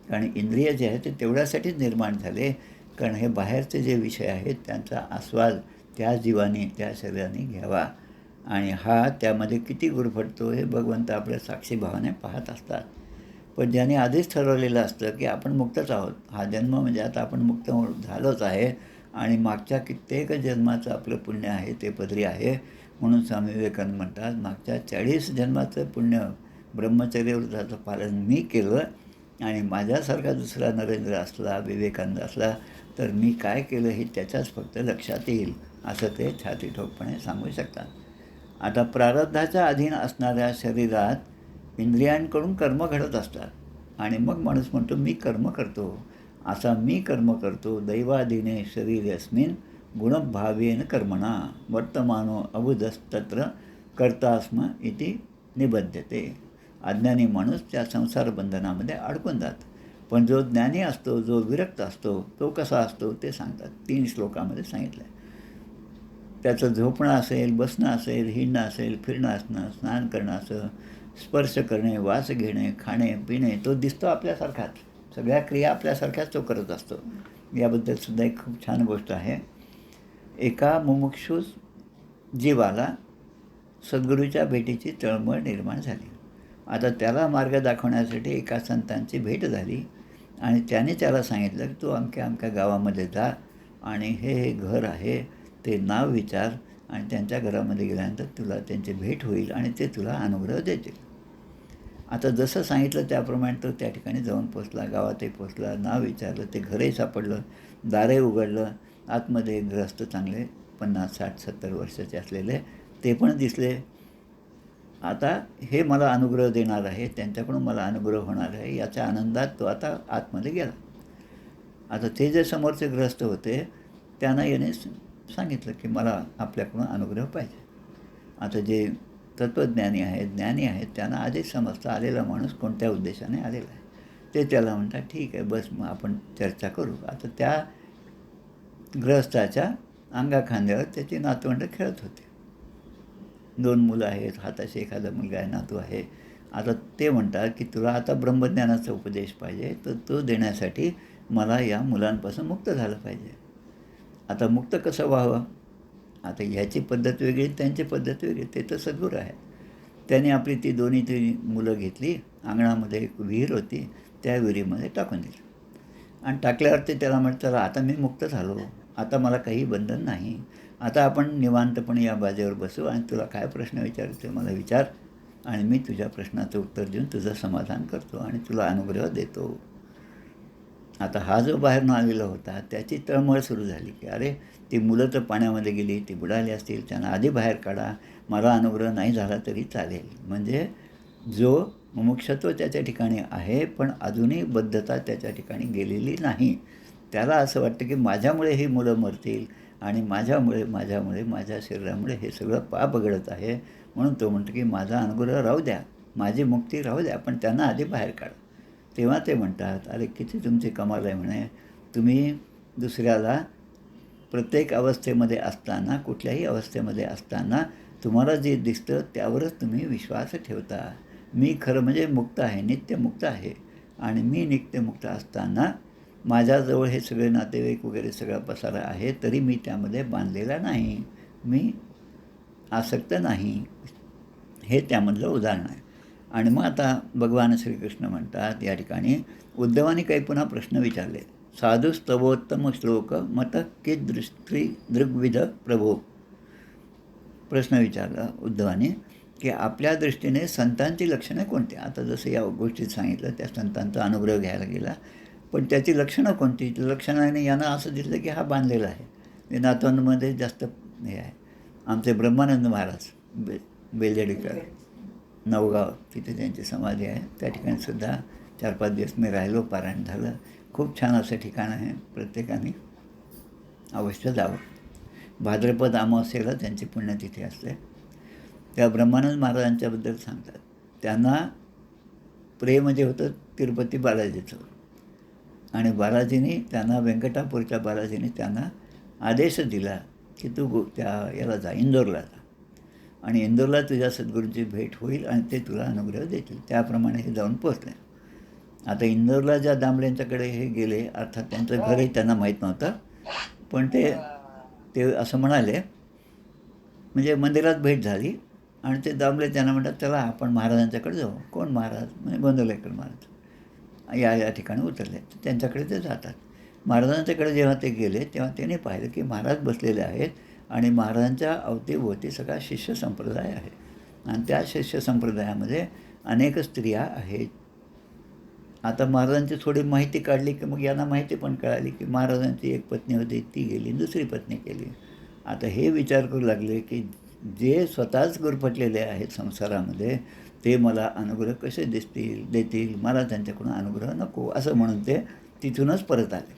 कारण इंद्रिय जे आहे ते तेवढ्यासाठीच निर्माण झाले, कारण हे बाहेरचे जे विषय आहेत त्यांचा आस्वाद त्या जीवाने, त्या शरीराने घ्यावा. आणि हा त्यामध्ये किती गुरफटतो हे भगवंत आपल्या साक्षीभावाने पाहत असतात. पण ज्याने आधीच ठरवलेलं असतं की आपण मुक्तच आहोत, हा जन्म म्हणजे आता आपण मुक्त झालोच आहे आणि मागच्या कित्येक जन्माचं आपलं पुण्य आहे ते पदरी आहे. म्हणून स्वामी विवेकानंद म्हणतात, मागच्या 40 जन्माचं पुण्य ब्रह्मचर्य व्रताचं पालन मी केलं आणि माझ्यासारखा दुसरा नरेंद्र असला, विवेकानंद असला तर मी काय केलं हे त्याच्याच फक्त लक्षात येईल, असं ते छातीठोकपणे सांगू शकतात. आता प्रारब्धाच्या अधीन असणाऱ्या शरीरात इंद्रियांकडून कर्म घडत असतात आणि मग माणूस म्हणतो मी कर्म करतो. असा मी कर्म करतो दैवाधीने शरीर अस्मिन गुणभावेन कर्मणा वर्तमानो अबुधस्तत्र कर्तास्म इति निबध्यते. अज्ञानी माणूस त्या संसार बंधनामध्ये अडकून जातो. पण जो ज्ञानी असतो, जो विरक्त असतो, तो कसा असतो ते सांगतात. 3 श्लोकामध्ये सांगितलं आहे. त्याचं झोपणं असेल, बसणं असेल, हिंडणं असेल, फिरणं असणं, स्नान करणं असं, स्पर्श करणे, वास घेणे, खाणे पिणे, तो दिसतो आपल्यासारखाच. सगळ्या क्रिया आपल्यासारख्याच तो करत असतो. याबद्दलसुद्धा एक खूप छान गोष्ट आहे. एका मुमुक्षू जीवाला सद्गुरूच्या भेटीची तळमळ निर्माण झाली. आता त्याला मार्ग दाखवण्यासाठी एका संतांची भेट झाली आणि त्याने त्याला सांगितलं की तू अमक्या अमक्या गावामध्ये जा आणि हे घर आहे ते नाव विचार आणि त्यांच्या घरामध्ये गेल्यानंतर तुला त्यांची भेट होईल आणि ते तुला अनुग्रह देतील. आता जसं सांगितलं त्याप्रमाणे तो त्या ठिकाणी जाऊन पोचला. गावातही पोचला, नाव विचारलं, ते घरही सापडलं, दारे उघडलं. आतमध्ये गृहस्थ चांगले 50, 60, 70 वर्षाचे असलेले ते पण दिसले. आता हे मला अनुग्रह देणार आहे, त्यांच्याकडून मला अनुग्रह होणार आहे याच्या आनंदात तो आता आतमध्ये गेला. आता ते जे समोरचे गृहस्थ होते त्यांना याने सांगितलं की मला आपल्याकडून अनुग्रह पाहिजे. आता जे तत्त्वज्ञानी आहेत, ज्ञानी आहेत, त्यांना आधीच समजतं आलेला माणूस कोणत्या उद्देशाने आलेला आहे. ते त्याला म्हणतात ठीक आहे, बस मग आपण चर्चा करू. आता त्या गृहस्थाच्या अंगाखांद्यावर त्याची नातवंड खेळत होते. 2 मुलं आहेत, हाताशी एखादा मुलगा आहे, नातू आहे. आता ते म्हणतात की तुला आता ब्रह्मज्ञानाचा उपदेश पाहिजे, तर तो देण्यासाठी मला या मुलांपासून मुक्त झालं पाहिजे. आता मुक्त कसं व्हावं? आता ह्याची पद्धत वेगळी, त्यांची पद्धत वेगळी. ते तर सद्गुरू आहेत. त्याने आपली ती दोन्ही मुलं घेतली, अंगणामध्ये एक विहीर होती, त्या विहिरीमध्ये टाकून दिली आणि टाकल्यावर ते त्याला म्हणत चला आता मी मुक्त झालो, आता मला काही बंधन नाही, आता आपण निवांतपणे या बाजेवर बसू आणि तुला काय प्रश्न विचारायचे मला विचार आणि मी तुझ्या प्रश्नाचं उत्तर देऊन तुझं समाधान करतो आणि तुला अनुग्रह देतो. आता हा जो बाहेरून आलेला होता त्याची तळमळ सुरू झाली की अरे ती मुलं तर पाण्यामध्ये गेली, ती बुडाली असतील, त्यांना आधी बाहेर काढा, मला अनुग्रह नाही झाला तरी चालेल. म्हणजे जो मुमुक्षत्व त्याच्या ठिकाणी आहे पण अजूनही बद्धता त्याच्या ठिकाणी गेलेली नाही. त्याला असं वाटतं की माझ्यामुळे ही मुलं मरतील आणि माझ्यामुळे माझ्या शरीरामुळे हे सगळं पाप घडत आहे. म्हणून तो म्हणतो की माझा अनुग्रह राहू द्या, माझी मुक्ती राहू द्या, पण त्यांना आधी बाहेर काढा. तेव्हा ते म्हणतात अरे किती तुमची कमाल आहे म्हणे, तुम्ही दुसऱ्याला प्रत्येक अवस्थेमध्ये असताना, कुठल्याही अवस्थेमध्ये असताना तुम्हाला जे दिसतं त्यावरच तुम्ही विश्वास ठेवता. मी खरं म्हणजे मुक्त आहे, नित्यमुक्त आहे आणि मी नित्यमुक्त असताना माझ्याजवळ हे सगळे नातेवाईक वगैरे सगळा पसारा आहे तरी मी त्यामध्ये बांधलेला नाही, मी आसक्त नाही. हे त्यामधलं उदाहरण आहे. आणि मग आता भगवान श्रीकृष्ण म्हणतात या ठिकाणी उद्धवाने काही पुन्हा प्रश्न विचारले. साधू स्तवोत्तम श्लोक मत कीदृष्टी दृग्विध प्रभो. प्रश्न विचारला उद्धवाने की आपल्या दृष्टीने संतांची लक्षणं कोणती. आता जसं या गोष्टीत सांगितलं त्या संतांचा अनुग्रह घ्यायला गेला, पण त्याची लक्षणं कोणती. लक्षणाने यांना असं दिसलं की हा बांधलेला आहे. ते नातवंडमध्ये जास्त हे आहे. आमचे ब्रह्मानंद महाराज बेलडेकर नवगाव, तिथे त्यांची समाधी आहे. त्या ठिकाणी सुद्धा 4-5 दिवस मी राहिलो, पारायण झालं. खूप छान असं ठिकाण आहे, प्रत्येकाने अवश्य जावं. भाद्रपद अमावस्येला त्यांची पुण्यतिथी असते. त्या ब्रह्मानंद महाराजांच्याबद्दल सांगतात. त्यांना प्रेम जे होतं तिरुपती बालाजीचं आणि बालाजीने त्यांना व्यंकटापूरच्या बालाजीने त्यांना आदेश दिला की तू त्या याला जा, इंदोरला जा. आणि इंदोरला तुझ्या सद्गुरूंची भेट होईल आणि ते तुला अनुग्रह देतील. त्याप्रमाणे हे जाऊन पोचले. आता इंदोरला ज्या दामल्यांच्याकडे हे गेले, अर्थात त्यांचं घरही त्यांना माहीत नव्हतं, पण ते असं म्हणाले, म्हणजे मंदिरात भेट झाली आणि ते दामले त्यांना म्हणतात, चला आपण महाराजांच्याकडे जाऊ. कोण महाराज? म्हणजे गोंदवलेकर महाराज या ठिकाणी उतरले. तर त्यांच्याकडे ते जातात. महाराजांच्याकडे जेव्हा ते गेले तेव्हा त्यांनी पाहिलं की महाराज बसलेले आहेत आणि महाराजांच्या अवतीभोवती सगळा शिष्य संप्रदाय आहे आणि त्या शिष्य संप्रदायामध्ये अनेक स्त्रिया आहेत. आता महाराजांची थोडी माहिती काढली की मग यांना माहिती पण कळाली की महाराजांची एक पत्नी होती, ती गेली, दुसरी पत्नी केली. आता हे विचार करू लागले की जे स्वतःच गुरफटलेले आहेत संसारामध्ये, ते मला अनुग्रह कसे देतील, मला त्यांच्याकडून अनुग्रह नको, असं म्हणून ते तिथूनच परत आले.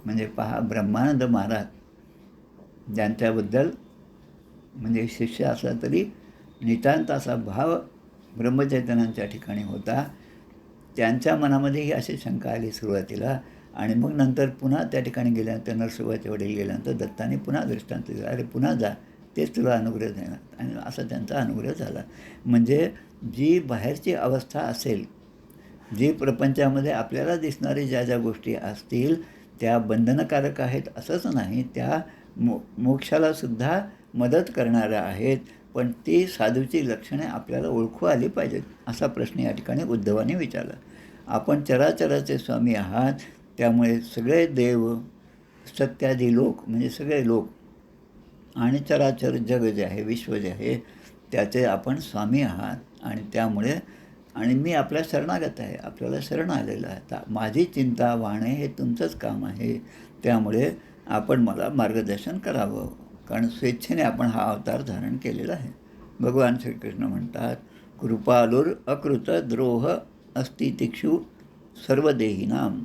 म्हणजे पहा, ब्रह्मानंद महाराज ज्यांच्याबद्दल म्हणजे शिष्य असला तरी नितांत असा भाव ब्रह्मचैतन्यांच्या ठिकाणी होता, त्यांच्या मनामध्ये ही अशी शंका आली सुरुवातीला. आणि मग नंतर पुन्हा त्या ठिकाणी गेल्यानंतर नरसोबाच्या वडील गेल्यानंतर दत्ताने पुन्हा दृष्टांत दिला, अरे पुन्हा जा, तेच तुला अनुग्रह देणार. आणि असा त्यांचा अनुग्रह झाला. म्हणजे जी बाहेरची अवस्था असेल, जी प्रपंचामध्ये आपल्याला दिसणारी ज्या ज्या गोष्टी असतील त्या बंधनकारक आहेत असंच नाही, त्या मोक्षाला सुद्धा मदत करणाऱ्या आहेत. पण ती साधूची लक्षणे आपल्याला ओळखू आली पाहिजेत, असा प्रश्न या ठिकाणी उद्धवाने विचारला. आपण चराचराचे स्वामी आहात, त्यामुळे सगळे देव, सत्यादी लोक म्हणजे सगळे लोक आणि चराचर जग जे आहे, विश्व जे आहे, त्याचे आपण स्वामी आहात. आणि त्यामुळे आणि मी आपल्या शरणागत आहे, आपल्याला शरण आलेलं आहे. आता माझी चिंता वाहणे हे तुमचंच काम आहे. त्यामुळे आपण मला मार्गदर्शन करावं, कारण स्वेच्छेने आपण हा अवतार धारण केलेला आहे. भगवान श्रीकृष्ण म्हणतात, कृपालुर अकृत द्रोह अस्ति तिक्षु सर्वदेहिनाम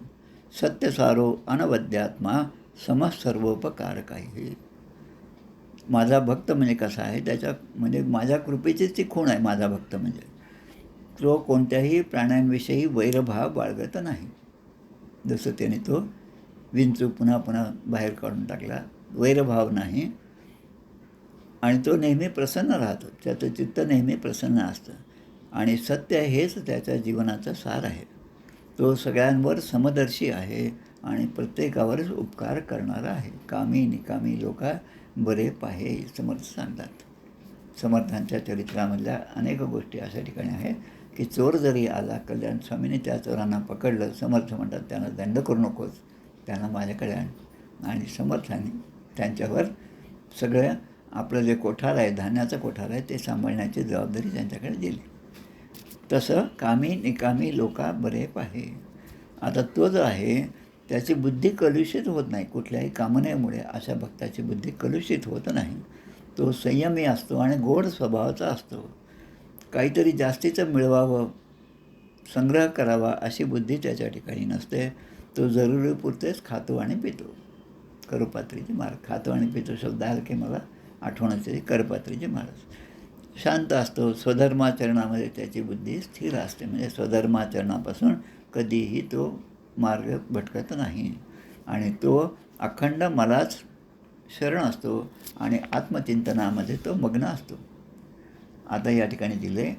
सत्यसारो अनवद्यात्मा समसर्वोपकारकाही. माझा भक्त म्हणजे कसा आहे, त्याच्या म्हणजे माझ्या कृपेचीच ती खूण आहे. माझा भक्त म्हणजे तो कोणत्याही प्राण्यांविषयी वैरभाव बाळगत नाही. जसं त्याने तो विंचू पुन्हा पुन्हा बाहेर काढून टाकला, वैरभाव नाही. आणि तो नेहमी प्रसन्न राहतो, त्याचं चित्त नेहमी प्रसन्न असतं. आणि सत्य हेच त्याच्या जीवनाचा सार आहे. तो सगळ्यांवर समदर्शी आहे आणि प्रत्येकावरच उपकार करणारा आहे. कामी निकामी लोका बरे पाहे, समर्थ सांगतात. समर्थांच्या चरित्रामधल्या अनेक गोष्टी अशा ठिकाणी आहेत की चोर जरी आला, कल्याण स्वामीने त्या चोरांना पकडलं, समर्थ म्हणतात त्यांना दंड करू नकोस, त्यांना माझ्याकडे आण. आणि समर्थांनी त्यांच्यावर सगळं आपलं जे कोठार आहे, धान्याचं कोठार आहे, ते सांभाळण्याची जबाबदारी त्यांच्याकडे दिली. तसं कामी निकामी लोका बरे पाहे. आता तो जो आहे त्याची बुद्धी कलुषित होत नाही. कुठल्याही कामनेमुळे अशा भक्ताची बुद्धी कलुषित होत नाही. तो संयमी असतो आणि गोड स्वभावाचा असतो. काहीतरी जास्तीचं मिळवावं, संग्रह करावा अशी बुद्धी त्याच्या ठिकाणी नसते. तो जरुरीपुरतेच खातो आणि पितो. करपात्रीचे महाराज, खातो आणि पितो शब्द आला की मला आठवणच येते, करपात्रीचे महाराज. शांत असतो, स्वधर्माचरणामध्ये त्याची बुद्धी स्थिर असते. म्हणजे स्वधर्माचरणापासून कधीही तो मार्ग भटकत नाही आणि तो अखंड मलाच शरण असतो आणि आत्मचिंतनामध्ये तो मग्न असतो. आता या ठिकाणी दिले,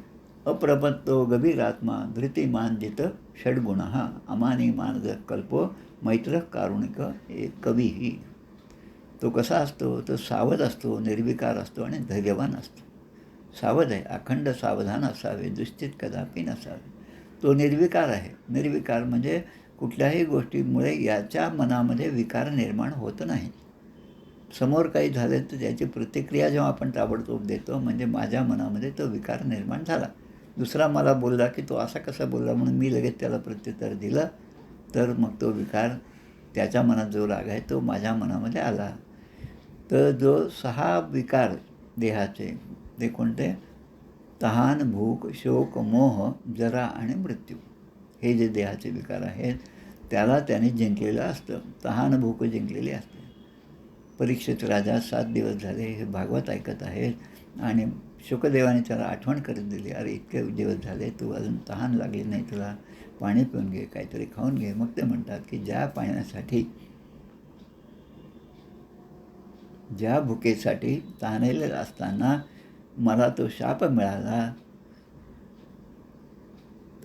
अप्रपत्तो गभीरात्मा धृतिमानजित षड्गुण अमानी मानज कल्पो मैत्र कारुणिक कवीही. तो कसा असतो, तो सावध असतो, निर्विकार असतो आणि धैर्यवान असतो. सावध आहे, अखंड सावधान असावे, दुश्चित कदापि नसावे. तो निर्विकार आहे. निर्विकार म्हणजे कुठल्याही गोष्टीमुळे याच्या मनामध्ये विकार निर्माण होत नाही. समोर काही झालं तर त्याची प्रतिक्रिया जेव्हा आपण ताबडतोब देतो, म्हणजे माझ्या मनामध्ये तो विकार निर्माण झाला. दुसरा मला बोलला की तो असा कसा बोलला म्हणून मी लगेच त्याला प्रत्युत्तर दिलं, तर मग तो विकार, त्याच्या मनात जो राग आहे तो माझ्या मनामध्ये आला. तर जो 6 विकार देहाचे, ते कोणते? तहान, भूक, शोक, मोह, जरा आणि मृत्यू. हे जे देहाचे विकार आहेत त्याला त्याने जिंकलेलं असतं. तहान भूक जिंकलेली असते. परीक्षित राजा 7 दिवस झाले हे भागवत ऐकत आहेत आणि शुकदेवाने त्याला आठवण करत दिली, अरे इतके दिवस झाले तू अजून तहान लागली नाही, तुला पाणी पिऊन घे, काहीतरी खाऊन घे. मग ते म्हणतात की ज्या पाण्यासाठी, ज्या भुकेसाठी तहानलेलं असताना मला तो शाप मिळाला,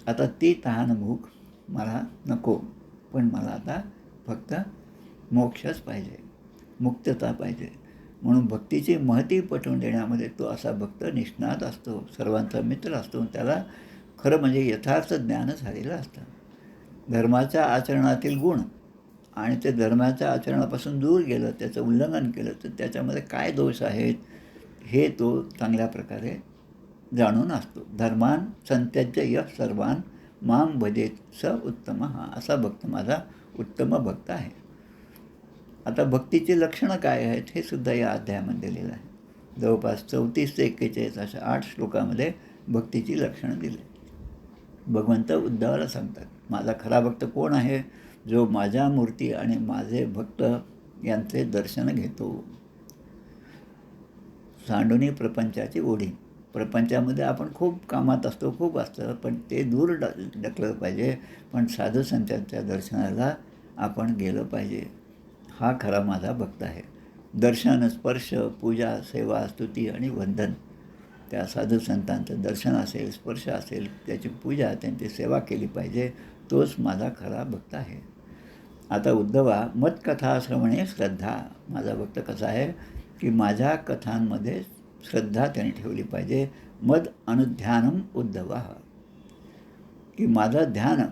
आता ती तहान भूक मला नको, पण मला आता फक्त मोक्षच पाहिजे, मुक्तता पाहिजे. म्हणून भक्तीची महती पटवून देण्यामध्ये तो असा भक्त निष्णात असतो, सर्वांचा मित्र असतो. त्याला खरं म्हणजे यथार्थ ज्ञान झालेलं असतं. धर्माच्या आचरणातील गुण आणि ते धर्माच्या आचरणापासून दूर गेलं, त्याचं उल्लंघन केलं, तर त्याच्यामध्ये काय दोष आहेत हे तो चांगल्या प्रकारे जाणून असतो. धर्मान संत्यज्य यः सर्वान माम भजेत स उत्तम, हा असा भक्त माझा उत्तम भक्त आहे. आता भक्तीची लक्षणं काय आहेत हे सुद्धा या अध्यायामध्ये दिलेलं आहे. जवळपास 34 ते 41 अशा 8 श्लोकामध्ये भक्तीची लक्षणं दिली. भगवंत उद्धवाला सांगतात, माझा खरा भक्त कोण आहे? जो माझ्या मूर्ती आणि माझे भक्त यांचे दर्शन घेतो. सांडुनी प्रपंचाची ओढी. प्रपंचामध्ये आपण खूप कामात असतो, खूप असतं, पण ते दूर ढकललं पाहिजे. पण साधू संतांच्या दर्शनाला आपण गेलं पाहिजे. हा खरा माझा भक्त आहे. दर्शन, स्पर्श, पूजा, सेवा, स्तुती आणि वंदन. त्या साधू संतांचं दर्शन असेल, स्पर्श असेल, त्याची पूजा, त्यांची सेवा केली पाहिजे. तोच माझा खरा भक्त आहे. आता उद्धवा, मत्कथा श्रवणे श्रद्धा. माझा भक्त कसा आहे की माझ्या कथांमध्ये श्रद्धा त्याने ठेवली पाहिजे. मद अनुध्यानम उद्धवा, की माझं ध्यान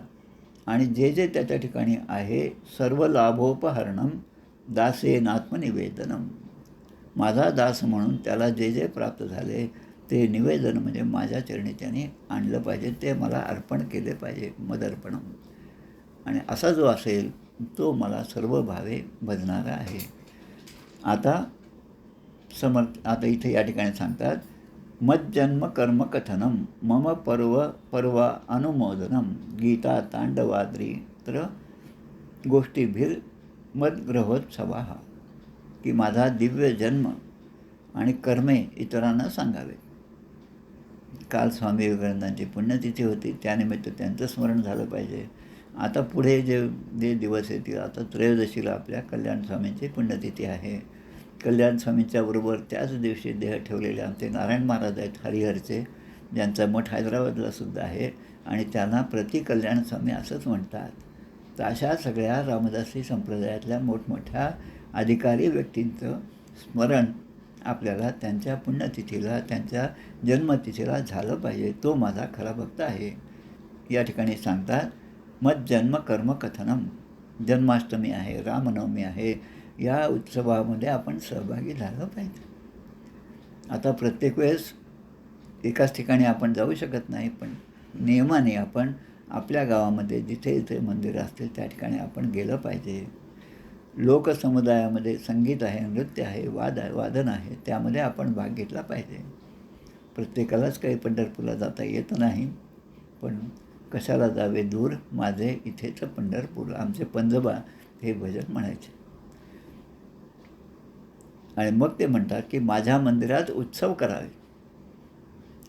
आणि जे जे त्याच्या ठिकाणी आहे सर्व लाभोपहरणम दासेनात्मनिवेदनम. माझा दास म्हणून त्याला जे जे प्राप्त झाले ते निवेदन म्हणजे माझ्या चरणी त्याने आणलं पाहिजे, ते मला अर्पण केले पाहिजे, मदर्पणम. आणि असा जो असेल तो मला सर्व भावे भजणारा आहे. आता आता इथे या ठिकाणी सांगतात, मज्जन्म कर्म कथनम मम पर्व अनुमोदनम गीता तांडवाद्रित्र गोष्टीभीर मद्ग्रहोत्सवा, की माझा दिव्य जन्म आणि कर्मे इतरांना सांगावे. काल स्वामी विवेकानंदांची पुण्यतिथी होती, त्यानिमित्त त्यांचं स्मरण झालं पाहिजे. आता पुढे जे दिवस येतील, आता त्रयोदशीला आपल्या कल्याण स्वामींची पुण्यतिथी आहे. कल्याण स्वामींच्या बरोबर त्याच दिवशी देह ठेवलेले आमचे नारायण महाराज आहेत हरिहरचे, ज्यांचा मठ हैदराबादला सुद्धा आहे आणि त्यांना प्रति कल्याण स्वामी असंच म्हणतात. तर अशा सगळ्या रामदासी संप्रदायातल्या मोठमोठ्या अधिकारी व्यक्तींचं स्मरण आपल्याला त्यांच्या पुण्यतिथीला, त्यांच्या जन्मतिथीला झालं पाहिजे. तो माझा खरा भक्त आहे. या ठिकाणी सांगतात, मत जन्म कर्म कथनम. जन्माष्टमी आहे, रामनवमी आहे, या उत्सवामध्ये आपण सहभागी झालं पाहिजे. आता प्रत्येक वेळेस एकाच ठिकाणी आपण जाऊ शकत नाही, पण नियमाने आपण आपल्या गावामध्ये जिथे जिथे मंदिरं असतील त्या ठिकाणी आपण गेलं पाहिजे. लोकसमुदायामध्ये संगीत आहे, नृत्य आहे, वादन आहे, त्यामध्ये आपण भाग घेतला पाहिजे. प्रत्येकालाच काही पंढरपूरला जाता येत नाही, पण कशाला जावे दूर, माझे इथेच पंढरपूर. आमचे पंजोबा हे भजन म्हणायचे. आणि मग ते म्हणतात की माझ्या मंदिरात उत्सव करावे.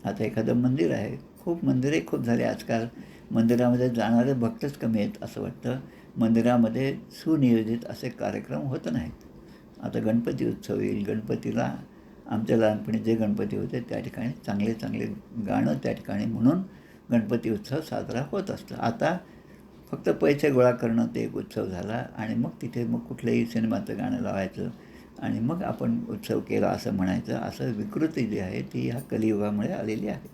आता एखादं मंदिर आहे, खूप मंदिरे खूप झाले आजकाल, मंदिरामध्ये जाणारे भक्तच कमी आहेत असं वाटतं. मंदिरामध्ये सुनियोजित असे कार्यक्रम होत नाहीत. आता गणपती उत्सव येईल, गणपतीला आमच्या लहानपणी जे गणपती होते त्या ठिकाणी चांगले चांगले गाणं त्या ठिकाणी म्हणून गणपती उत्सव साजरा होत असतो. आता फक्त पैसे गोळा करणं ते एक उत्सव झाला आणि मग तिथे मग कुठल्याही सिनेमाचं गाणं लावायचं आणि मग आपण उत्सव केला असं म्हणायचं. असं विकृती जी आहे ती ह्या कलियुगामुळे आलेली आहे.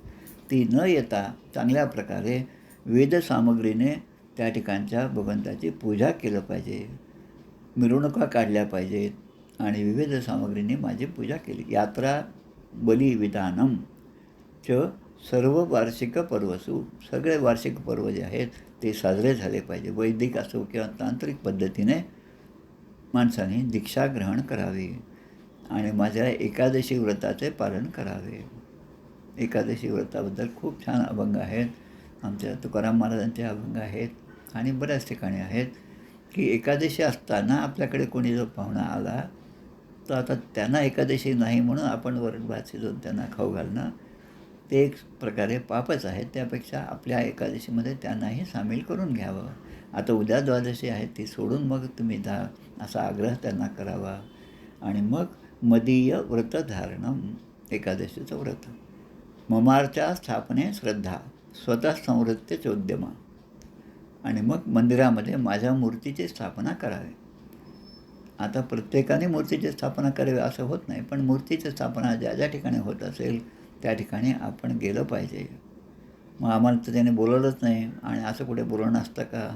ती न येता चांगल्या प्रकारे वेदसामग्रीने त्या ठिकाणच्या भगवंताची पूजा केलं पाहिजे, मिरवणुका काढल्या पाहिजेत आणि विविध सामग्रीने माझी पूजा केली. यात्रा बलिविधानम च सर्व वार्षिक पर्वसू. सगळे वार्षिक पर्व जे आहेत ते साजरे झाले पाहिजे. वैदिक असो किंवा तांत्रिक पद्धतीने माणसाने दीक्षा ग्रहण करावी आणि माझ्या एकादशी व्रताचे पालन करावे. एकादशी व्रताबद्दल खूप छान अभंग आहेत. आमच्या तुकाराम महाराजांचे अभंग आहेत आणि बऱ्याच ठिकाणी आहेत की एकादशी असताना आपल्याकडे कोणी जर पाहुणा आला तर आता त्यांना एकादशी नाही म्हणून आपण वरण भात शिजवून त्यांना खाऊ घालणं ते एक प्रकारे पापच आहे. त्यापेक्षा आपल्या एकादशीमध्ये त्यांनाही सामील करून घ्यावं. आता उद्या द्वादशी आहे, ती सोडून मग तुम्ही असा आग्रह त्यांना करावा. आणि मग मदीय व्रतधारणम, एकादशीचं व्रत. ममारच्या स्थापने श्रद्धा, स्वतः संवृत्ते चोद्यमा. आणि मग मंदिरामध्ये माझ्या मूर्तीची स्थापना करावी. आता प्रत्येकाने मूर्तीची स्थापना करावी असं होत नाही, पण मूर्तीची स्थापना ज्या ज्या ठिकाणी होत असेल त्या ठिकाणी आपण गेलं पाहिजे. मग आम्हाला तर त्याने बोलवलंच नाही आणि असं कुठे बोलवणं असतं का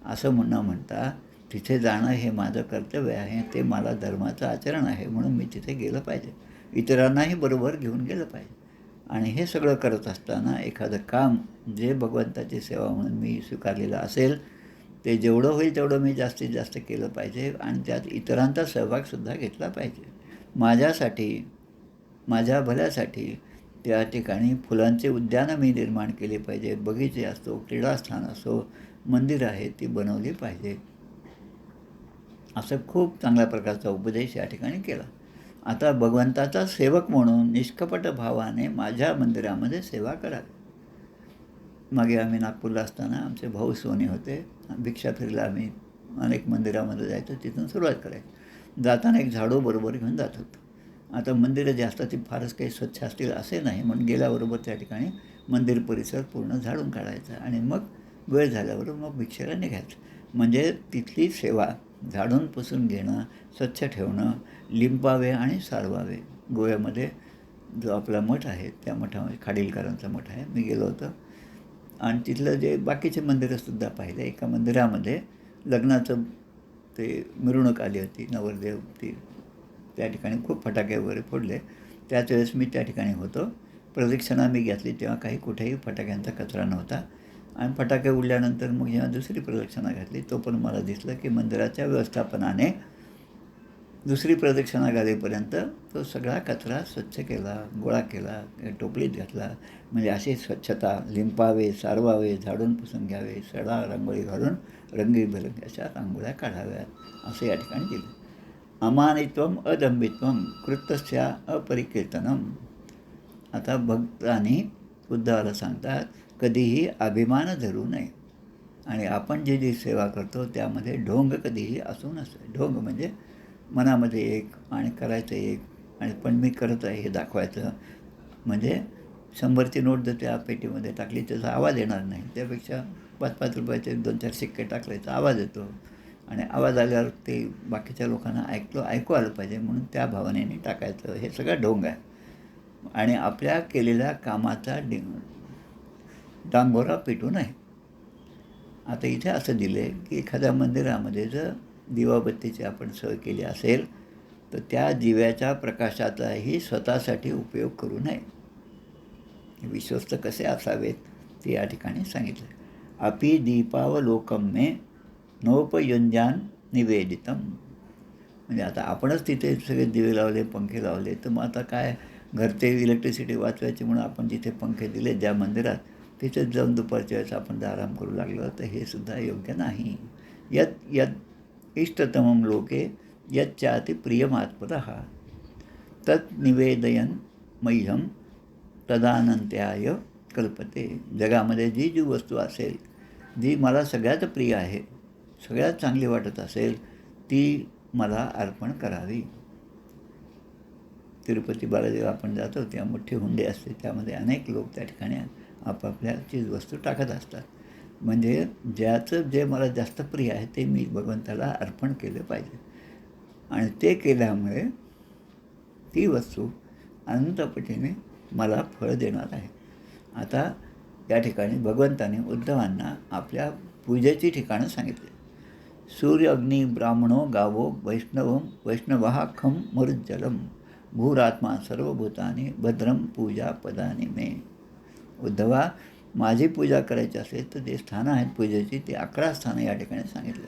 असं म्हणता तिथे जाणं हे माझं कर्तव्य आहे, ते मला धर्माचं आचरण आहे, म्हणून मी तिथे गेलं पाहिजे. इतरांनाही बरोबर घेऊन गेलं पाहिजे. आणि हे सगळं करत असताना एखादं काम जे भगवंताची सेवा म्हणून मी स्वीकारलेलं असेल ते जेवढं होईल तेवढं मी जास्तीत जास्त केलं पाहिजे आणि त्यात इतरांचा सहभागसुद्धा घेतला पाहिजे. माझ्यासाठी, माझ्या भल्यासाठी त्या ठिकाणी फुलांचे उद्यानं मी निर्माण केले पाहिजे. बगीचे असो, क्रीडास्थान असो, मंदिर आहे ती बनवली पाहिजे. असं खूप चांगल्या प्रकारचा उपदेश या ठिकाणी केला. आता भगवंताचा सेवक म्हणून निष्कपट भावाने माझ्या मंदिरामध्ये सेवा करावी. मागे आम्ही नागपूरला असताना आमचे भाऊ सोनी होते. भिक्षा फिरला आम्ही अनेक मंदिरामध्ये जायचो, तिथून सुरुवात करायची. जाताना एक झाडू बरोबर घेऊन जात होतो. आता मंदिरं जे असतात ती फारच काही स्वच्छ असतील असे नाही, म्हणून गेल्याबरोबर त्या ठिकाणी मंदिर परिसर पूर्ण झाडून काढायचा आणि मग वेळ झाल्याबरोबर मग भिक्षेला निघायचं. म्हणजे तिथली सेवा झाडून पुसून घेणं, स्वच्छ ठेवणं, लिंपावे आणि सारवावे. गोव्यामध्ये जो आपला मठ आहे त्या मठामध्ये खाडीलकरांचा मठ आहे, मी गेलो होतो आणि तिथलं जे बाकीचे मंदिरंसुद्धा पाहिले. एका मंदिरामध्ये लग्नाचं ते मिरवणूक आली होती, नवरदेव ती त्या ठिकाणी खूप फटाके वगैरे फोडले. त्याच वेळेस मी त्या ठिकाणी होतो. प्रदक्षिणा मी घेतली तेव्हा काही कुठेही फटाक्यांचा कचरा नव्हता आणि फटाके उडल्यानंतर मग जेव्हा दुसरी प्रदक्षिणा घातली तो पण मला दिसलं की मंदिराच्या व्यवस्थापनाने दुसरी प्रदक्षिणा घालेपर्यंत तो सगळा कचरा स्वच्छ केला, गोळा केला, टोपलीत घातला. म्हणजे अशी स्वच्छता, लिंपावे, सारवावे, झाडून पुसून घ्यावे, सडा रांगोळी घालून रंगीबेरंगी अशा रांगोळ्या काढाव्यात असं या ठिकाणी दिलं. अमानित्वम अदंभित्वम कृतस्या अपरिकीर्तनम. आता भक्तांनी उद्धवाला सांगतात कधीही अभिमान धरू नये आणि आपण जी जी सेवा करतो त्यामध्ये ढोंग कधीही असू नये. ढोंग म्हणजे मनामध्ये एक आणि करायचं एक आणि पण मी करत आहे हे दाखवायचं. म्हणजे 100ची नोट जर त्या पेटीमध्ये टाकली त्याचा आवाज येणार नाही. त्यापेक्षा 5-5 रुपयाचे 2-4 शिक्के टाकल्याचा आवाज येतो आणि आवाज आल्यावर ते बाकीच्या लोकांना ऐकू आलं पाहिजे म्हणून त्या भावनेने टाकायचं. हे सगळं ढोंग आहे आणि आपल्या केलेल्या कामाचा डांगोरा पिटू नये. आता इथे असं दिलं आहे की एखाद्या मंदिरामध्ये जर दिवाबत्तीची आपण सोय केली असेल तर त्या दिव्याच्या प्रकाशाचाही स्वतःसाठी उपयोग करू नये. विश्वस्त कसे असावेत ते या ठिकाणी सांगितलं. अपि दीपावलोकम मे नोपयुंजान निवेदितम. म्हणजे आता आपणच तिथे सगळे दिवे लावले, पंखे लावले, तर मग आता काय घरचे इलेक्ट्रिसिटी वाचवायची म्हणून आपण जिथे पंखे दिले ज्या मंदिरात तिथेच जाऊन दुपारच्या वेळेस आपण जर आराम करू लागलो तर हे सुद्धा योग्य नाही. यद इष्टतमं लोके यच्चाति प्रियमात्मतः तत् निवेदयन मह्यम तदानंत्याय कल्पते. जगामध्ये जी जी वस्तू असेल जी मला सगळ्यात प्रिय आहे, सगळ्यात चांगली वाटत असेल ती मला अर्पण करावी. तिरुपती बालाजीला आपण जातो तेव्हा मोठी हुंडी असते, त्यामध्ये अनेक लोक त्या ठिकाणी आपापल्या चीजवस्तू टाकत असतात. म्हणजे ज्याचं जे मला जास्त प्रिय आहे ते मी भगवंताला अर्पण केलं पाहिजे आणि ते केल्यामुळे ती वस्तू अनंतपटीने मला फळ देणार आहे. आता या ठिकाणी भगवंताने उद्धवांना आपल्या पूजेची ठिकाणं सांगितली. सूर्य अग्नी ब्राह्मणो गावो वैष्णवः खम मरुज्जलम भूरात्मा सर्वभूतानी भद्रम पूजा पदानी मे. उद्धवा, माझी पूजा करायची असेल तर जे स्थानं आहेत पूजेची ते 11 स्थानं या ठिकाणी सांगितले.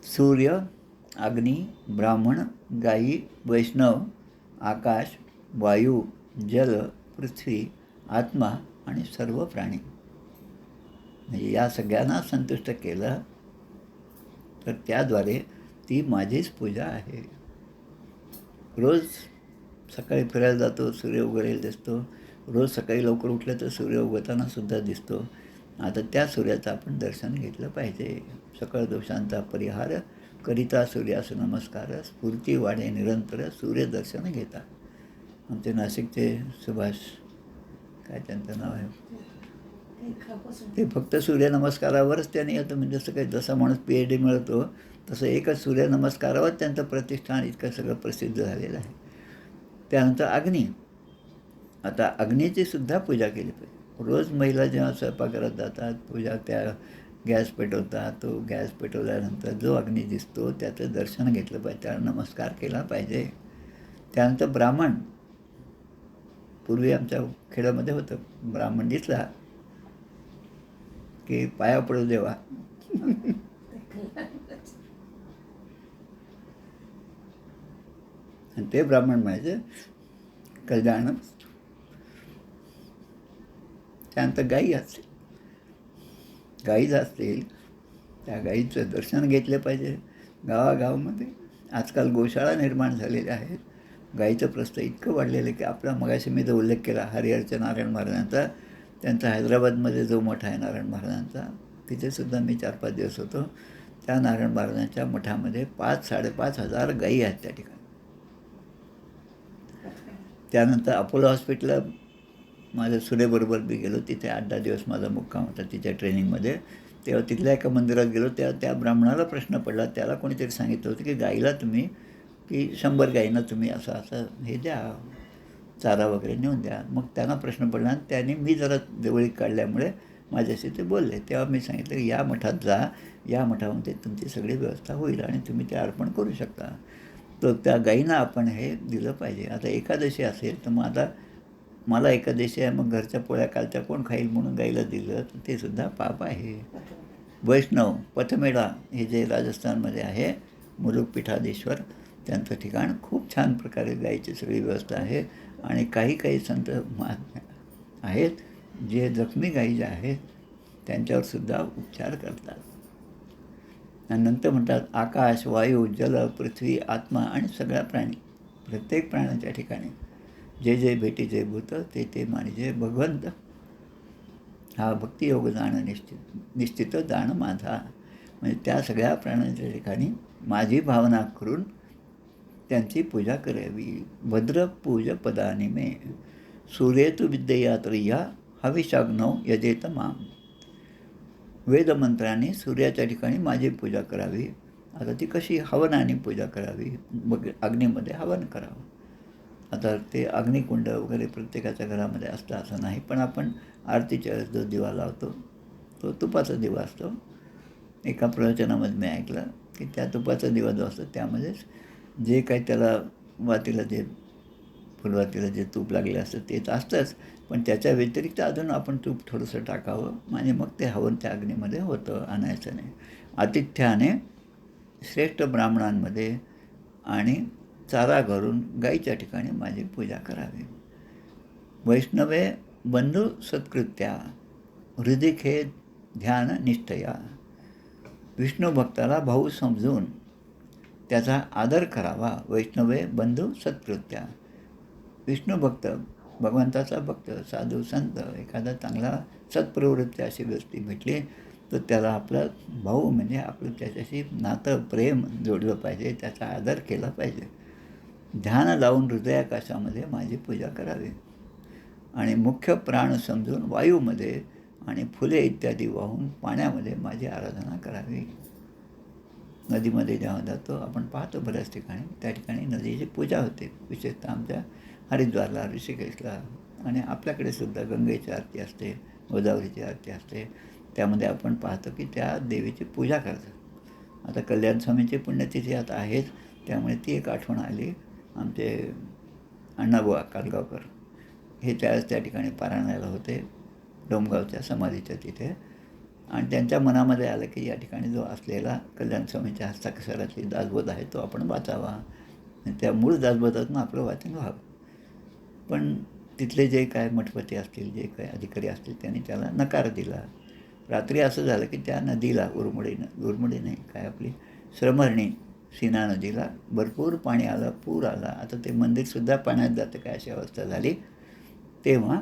सूर्य, अग्नी, ब्राह्मण, गायी, वैष्णव, आकाश, वायू, जल, पृथ्वी, आत्मा आणि सर्व प्राणी. म्हणजे या सगळ्यांना संतुष्ट केलं तर त्याद्वारे ती माझीच पूजा आहे. रोज सकाळी फिरायला जातो, सूर्य उगवलेला दिसतो. रोज सकाळी लवकर उठलं तर सूर्य उगवताना सुद्धा दिसतो. आता त्या सूर्याचं आपण दर्शन घेतलं पाहिजे. सकळ दोषांचा परिहार करिता सूर्यास नमस्कार, स्फूर्ती वाढे निरंतर सूर्यदर्शन घेता. आमचे नाशिकचे सुभाष, काय त्यांचं नाव आहे, ते फक्त सूर्यनमस्कारावरच त्यांनी आता म्हणजे जसं काही जसा माणूस PhD मिळतो तसं एकच सूर्यनमस्कारावर त्यांचं प्रतिष्ठान इतकं सगळं प्रसिद्ध झालेलं आहे. त्यानंतर अग्नी. आता अग्नीची सुद्धा पूजा केली पाहिजे. रोज महिला जेव्हा स्वयंपाकघरात जातात, पूजा त्या गॅस पेटवतात, तो गॅस पेटवल्यानंतर जो अग्नी दिसतो त्याचं दर्शन घेतलं पाहिजे, त्याला नमस्कार केला पाहिजे. त्यानंतर ब्राह्मण. पूर्वी आमच्या खेड्यामध्ये होतं, ब्राह्मण दिसला की पाया पडू देवा. आणि ते ब्राह्मण म्हणायचे कल्याण. त्यानंतर गायी असतील, गाईज असतील, त्या गाईचं दर्शन घेतले पाहिजे. गावागावामध्ये आजकाल गोशाळा निर्माण झालेल्या आहेत. गाईचं प्रस्थ इतकं वाढलेलं आहे की आपला मगाशी मी जो उल्लेख केला हरिहरच्या नारायण महाराजांचा, त्यांचा हैदराबादमध्ये जो मठ आहे नारायण महाराजांचा, तिथेसुद्धा मी 4-5 दिवस होतो. त्या नारायण महाराजांच्या मठामध्ये 5,000-5,500 गायी आहेत त्या ठिकाणी. त्यानंतर अपोलो हॉस्पिटलला माझ्या सुनेबरोबर मी गेलो, तिथे 8-10 दिवस माझा मुक्काम होता तिच्या ट्रेनिंगमध्ये. तेव्हा तिथल्या एका मंदिरात गेलो, तेव्हा त्या ब्राह्मणाला प्रश्न पडला, त्याला कोणीतरी सांगितलं होतं की गाईला तुम्ही की 100 गाईंना तुम्ही असं असं हे द्या, चारा वगैरे नेऊन द्या. मग त्यांना प्रश्न पडला आणि त्याने मी जरा जवळीक काढल्यामुळे माझ्याशी ते बोलले. तेव्हा मी सांगितलं की या मठात जा, या मठामध्ये तुमची सगळी व्यवस्था होईल आणि तुम्ही ते अर्पण करू शकता. तर त्या गाईंना आपण हे दिलं पाहिजे. आता एकादशी असेल तर मग आता मला एकादशी आहे, मग घरच्या पोळ्या कालच्या कोण खाईल म्हणून गाईला दिलं तर ते सुद्धा पाप आहे. वैष्णव पथमेळा हे जे राजस्थानमध्ये आहे, मुलुक पीठाधीश्वर, त्यांचं ठिकाण खूप छान प्रकारे गाईची सगळी व्यवस्था आहे. आणि काही काही संत महात्मे आहेत जे जखमी गायी ज्या आहेत त्यांच्यावरसुद्धा उपचार करतात. आणि नंतर म्हणतात आकाश, वायू, जल, पृथ्वी, आत्मा आणि सगळ्या प्राणी, प्रत्येक प्राण्याच्या ठिकाणी जे जे भेटीचे भूत ते ते मानिजे भगवंत. हा भक्तियोग जाणं निश्चित जाणं माझा. म्हणजे त्या सगळ्या प्राण्यांच्या ठिकाणी माझी भावना करून त्यांची पूजा करावी. भद्र पूज पदानी मे सूर्येतु विद्ययात्रिया हविषाग्नौ यजेत माम. वेदमंत्राने सूर्याच्या ठिकाणी माझी पूजा करावी. आता ती कशी? हवनाने पूजा करावी, मग अग्नीमध्ये हवन करावं. आता ते अग्निकुंड वगैरे प्रत्येकाच्या घरामध्ये असतं असं नाही, पण आपण आरतीच्या वेळेस जो दिवा लावतो तो तुपाचा दिवा असतो. एका प्रवचनामध्ये मी ऐकलं की त्या तुपाचा दिवा जो असतो त्यामध्येच जे काही त्याला वातीला जे फुलवातीला जे तूप लागले असतं तेच असतंच, पण त्याच्या व्यतिरिक्त अजून आपण तूप थोडंसं टाकावं आणि मग ते हवन त्या अग्नीमध्ये होतं, आणायचं नाही. आतिथ्याने श्रेष्ठ ब्राह्मणांमध्ये आणि चारा घालून गाईच्या ठिकाणी माझी पूजा करावी. वैष्णवे बंधू सत्कृत्या हृदिखे ध्यान निष्ठया. विष्णू भक्ताला भाऊ समजून त्याचा आदर करावा. वैष्णवे बंधू सत्कृत्या. विष्णू भक्त, भगवंताचा भक्त, साधू संत, एखादा चांगला सत्प्रवृत्ती अशी व्यक्ती भेटली तर त्याला आपला भाऊ म्हणजे आपलं त्याच्याशी नातं प्रेम जोडलं पाहिजे, त्याचा आदर केला पाहिजे. ध्यान लावून हृदयाकाशामध्ये माझी पूजा करावी आणि मुख्य प्राण समजून वायूमध्ये आणि फुले इत्यादी वाहून पाण्यामध्ये माझी आराधना करावी. नदीमध्ये जेव्हा जातो आपण पाहतो बऱ्याच ठिकाणी, त्या ठिकाणी नदीची पूजा होते, विशेषतः आमच्या हरिद्वारला, ऋषिकेशला आणि आपल्याकडे सुद्धा गंगेची आरती असते, गोदावरीची आरती असते. त्यामध्ये आपण पाहतो की त्या देवीची पूजा करतात. आता कल्याण स्वामींची पुण्यतिथी आता आहेच, त्यामुळे ती एक आठवण आली. आमचे अण्णाबुवा कालगावकर हे त्यावेळेस त्या ठिकाणी पारायणाला होते, डोमगावच्या समाधीच्या तिथे. आणि त्यांच्या मनामध्ये आलं की या ठिकाणी जो असलेला कल्याण स्वामींच्या हस्ताक्षरातली दासबोध आहे तो आपण वाचावा आणि त्या मूळ दासबोधातून आपलं वाचन व्हावं. पण तिथले जे काय मठपती असतील, जे काय अधिकारी असतील, त्यांनी त्याला नकार दिला. रात्री असं झालं की त्या नदीला उरमुडी नाही काय आपली श्रमहरणी सीना नदीला भरपूर पाणी आलं, पूर आला. आता ते मंदिरसुद्धा पाण्यात जातं काय अशी अवस्था झाली. तेव्हा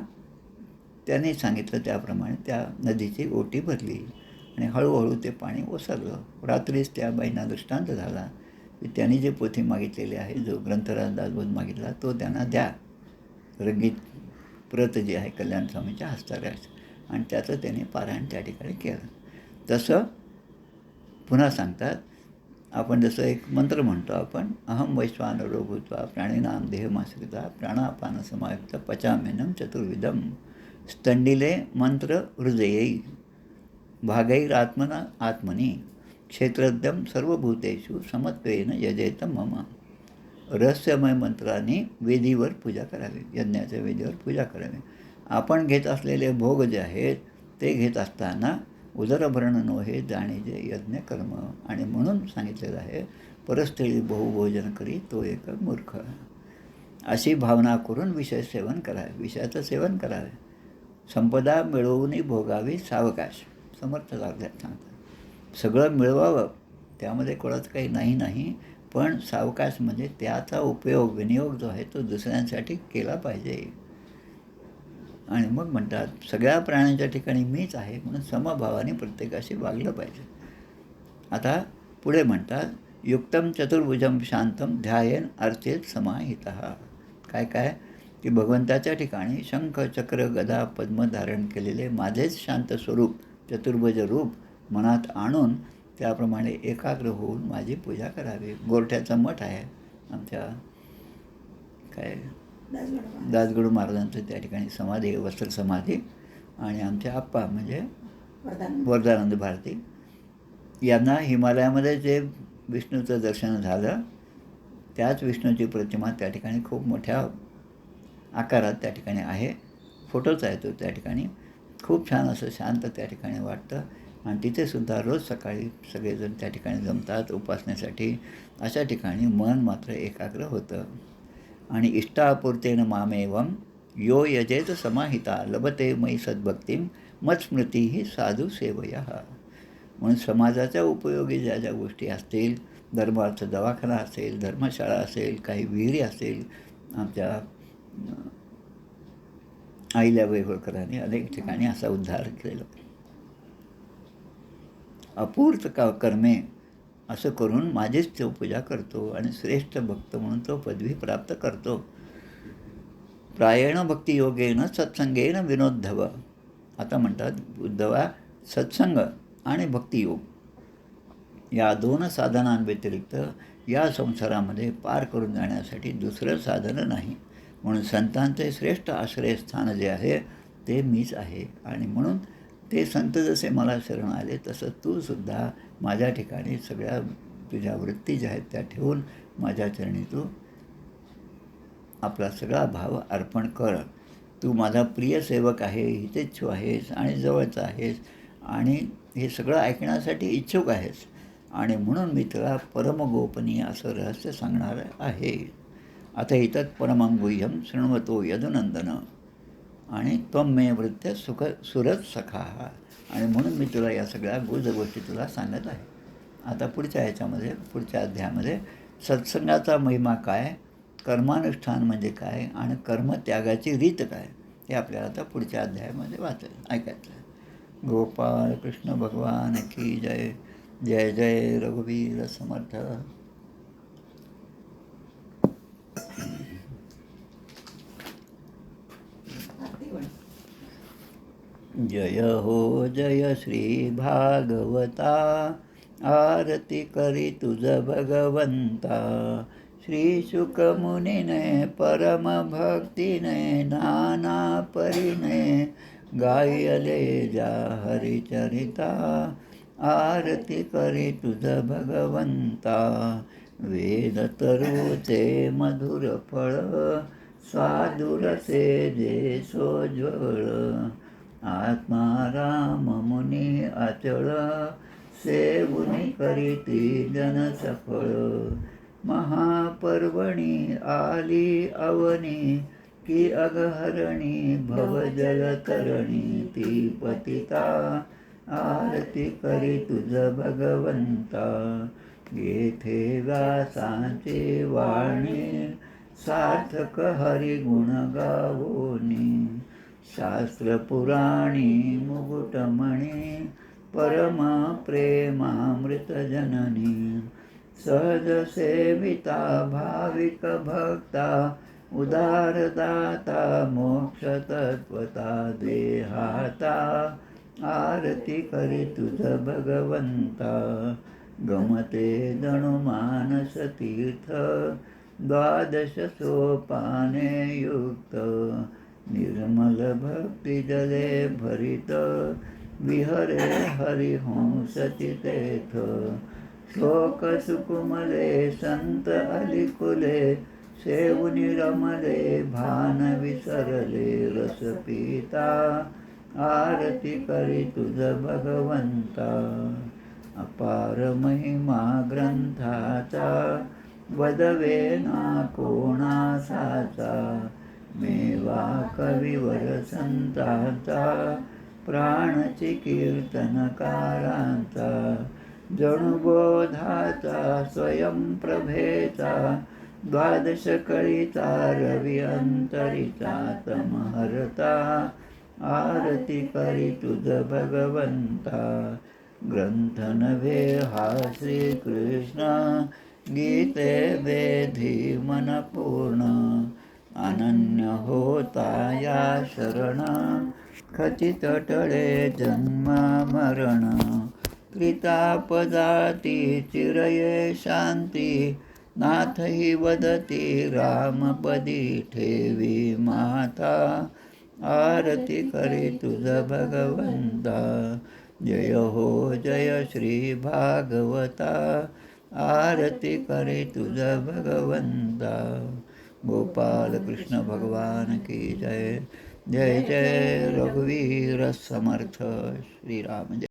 त्याने सांगितलं त्याप्रमाणे त्या नदीची ओटी भरली आणि हळूहळू ते पाणी ओसरलं. रात्रीच त्या बाईंना दृष्टांत झाला की त्यांनी जे पोथी मागितलेली आहे, जो ग्रंथराज दासबोध मागितला तो त्यांना द्या. रंगीत प्रत जी आहे कल्याण स्वामीच्या हस्ताक्षराची, आणि त्याचं त्याने पारायण त्या ठिकाणी केलं. तसं पुन्हा सांगतात, आपण जसं एक मंत्र म्हणतो आपण, अहम वैश्वानरो भूत्वा प्राणिनाम देहमाश्रिता प्राणापान समायुक्त पचाम्यन्नं चतुर्विधम स्तंडिले मंत्र हृदयै भागैरात्मना आत्मनी क्षेत्रज्ञं सर्वभूतेषु समत्वेन यजेत मम. रहस्यमय मंत्राने वेदीवर पूजा करावी, यज्ञाच्या वेदीवर पूजा करावी. आपण घेत असलेले भोग जे आहेत ते घेत असताना उदरभरण नो हे जाणीजे यज्ञ कर्म, आणि म्हणून सांगितलेलं आहे, परस्थळी बहुभोजन करी तो एक मूर्ख. अशी भावना करून विषय सेवन करावे, विषयाचं सेवन करावे. संपदा मिळवूनही भोगावी सावकाश, समर्थ लागल्यात सांगतात. सगळं मिळवावं त्यामध्ये कोणाचं काही नाही, पण सावकाश म्हणजे त्याचा उपयोग, विनियोग जो आहे तो दुसऱ्यांसाठी केला पाहिजे. आणि मग म्हणतात सगळ्या प्राण्यांच्या ठिकाणी मीच आहे म्हणून समभावाने प्रत्येकाशी वागलं पाहिजे. आता पुढे म्हणतात, युक्तम चतुर्भुजम शांतम ध्यायेन अर्चेत समाहितः. काय की भगवंताच्या ठिकाणी शंख चक्र गदा पद्म धारण केलेले माझेच शांत स्वरूप, चतुर्भुज रूप मनात आणून त्याप्रमाणे एकाग्र होऊन माझी पूजा करावी. गोरठ्याचा मठ आहे आमच्या दासगडू महाराजांचं त्या ठिकाणी समाधी, वस्त्र समाधी. आणि आमचे आप्पा म्हणजे वरदानंद भारती यांना हिमालयामध्ये जे विष्णूचं दर्शन झालं त्याच विष्णूची प्रतिमा त्या ठिकाणी खूप मोठ्या आकारात त्या ठिकाणी आहे. फोटोच आहे तो त्या ठिकाणी. खूप छान असं शांत त्या ठिकाणी वाटतं. आणि तिथेसुद्धा रोज सकाळी सगळेजण त्या ठिकाणी जमतात उपासनेसाठी. अशा ठिकाणी मन मात्र एकाग्र होतं. आणि इष्टापूर्तेन मामेवम यो यजेत समाहिता लभते मयी सद्भक्तिम मत्स्मृती ही साधू सेवया. म्हणून समाजाच्या उपयोगी ज्या ज्या गोष्टी असतील, धर्मार्थ दवाखाना असेल, धर्मशाळा असेल, काही विहिरी असेल, आमच्या अहिल्याबाई होळकरांनी अनेक ठिकाणी असा उद्धार केला. अपूर्त कर्मे असं करून माझीच तो पूजा करतो आणि श्रेष्ठ भक्त म्हणून तो पदवी प्राप्त करतो. प्रायण भक्तियोगेन सत्संगेन विनोद्धव. आता म्हणतात उद्धवा, सत्संग आणि भक्तियोग या दोन साधनांव्यतिरिक्त या संसारामध्ये पार करून जाण्यासाठी दुसरं साधन नाही. म्हणून संतांचे श्रेष्ठ आश्रयस्थान जे आहे ते मीच आहे. आणि म्हणून ते संत जसे मला शरण आले तसं तू सुद्धा माझ्या ठिकाणी सगळ्या तुझ्या वृत्ती ज्या आहेत त्या ठेवून माझ्या चरणी तू आपला सगळा भाव अर्पण कर. तू माझा प्रिय सेवक आहे, हितेच्छू आहेस आणि जवळचा आहेस आणि हे सगळं ऐकण्यासाठी इच्छुक आहेस. आणि म्हणून मी तुला परमगोपनीय असं रहस्य सांगणार आहे. आता इथं परमंगुह्यम शृण्वतो यदुनंदन आणि त्वं मे वृत्य सुख सुरत सखा. आणि म्हणून मी तुला या सगळ्या गुज गोष्टी तुला सांगत आहे. आता पुढच्या अध्यायामध्ये सत्संगाचा महिमा काय, कर्मानुष्ठान म्हणजे काय आणि कर्मत्यागाची रीत काय हे आपल्याला आता पुढच्या अध्यायामध्ये ऐकायचं आहे. गोपाळ कृष्ण भगवान की जय. जय जय रघुवीर समर्थ. जय हो जय श्री भागवता, आरती करी तुझ भगवंता. श्री शुक मुनीने परम भक्तीने नाना परीने गायले जा हरिचरिता. आरती करी तुझ भगवंता. वेद तरुचे मधुर फळ स्वादुरसे जे सोज्वळ. आत्माराम मुनी अचळ सेवुनी करीती जन सफळ. महापर्वणी आली अवनी की अगहरणी भवजल तरणी ती पतिता. आरती करी तुझ भगवंता. येथे व्यासांची वाणी सार्थक हरिगुण गावोनी. शास्त्र पुराणी मुकुटमणी परमा प्रेमामृत जननी. सहज सेविता भाविक भक्ता उदारदाता मोक्षतत्वता देहाता आरती करी तुझ भगवंता गमते जणू मानस तीर्थ द्वादश सोपाने युक्त निर्मल भक्ती जले भरित विहरे हरिहंस चितेथ शोक सुकुमले संत अलिकुले सेवुनी रमले भान विसरले रस पिता आरती करी तुझ भगवंता अपार महिमा ग्रंथाचा वदवे ना कोणासाचा मेवा कविवर संतांचा प्राणची कीर्तनकारांचा जणू बोधाचा स्वयंप्रभेचा द्वादश कळीचा रवी अंतरीचा तमहरता आरती करी तुझ भगवंता ग्रंथ नव्हे हा श्रीकृष्ण गीते वेधी मन पूर्ण अनन्य होता या शरण खचित टळे जन्म मरण त्रितापदाती चिरये शांती नाथ ही वदती रामपदी ठेवी माता आरती करी तुझ भगवंता जय हो जय श्री भागवता आरती करे तुझ भगवंता गोपाल कृष्ण भगवान की जय जय जय रघुवीर समर्थ श्रीराम जय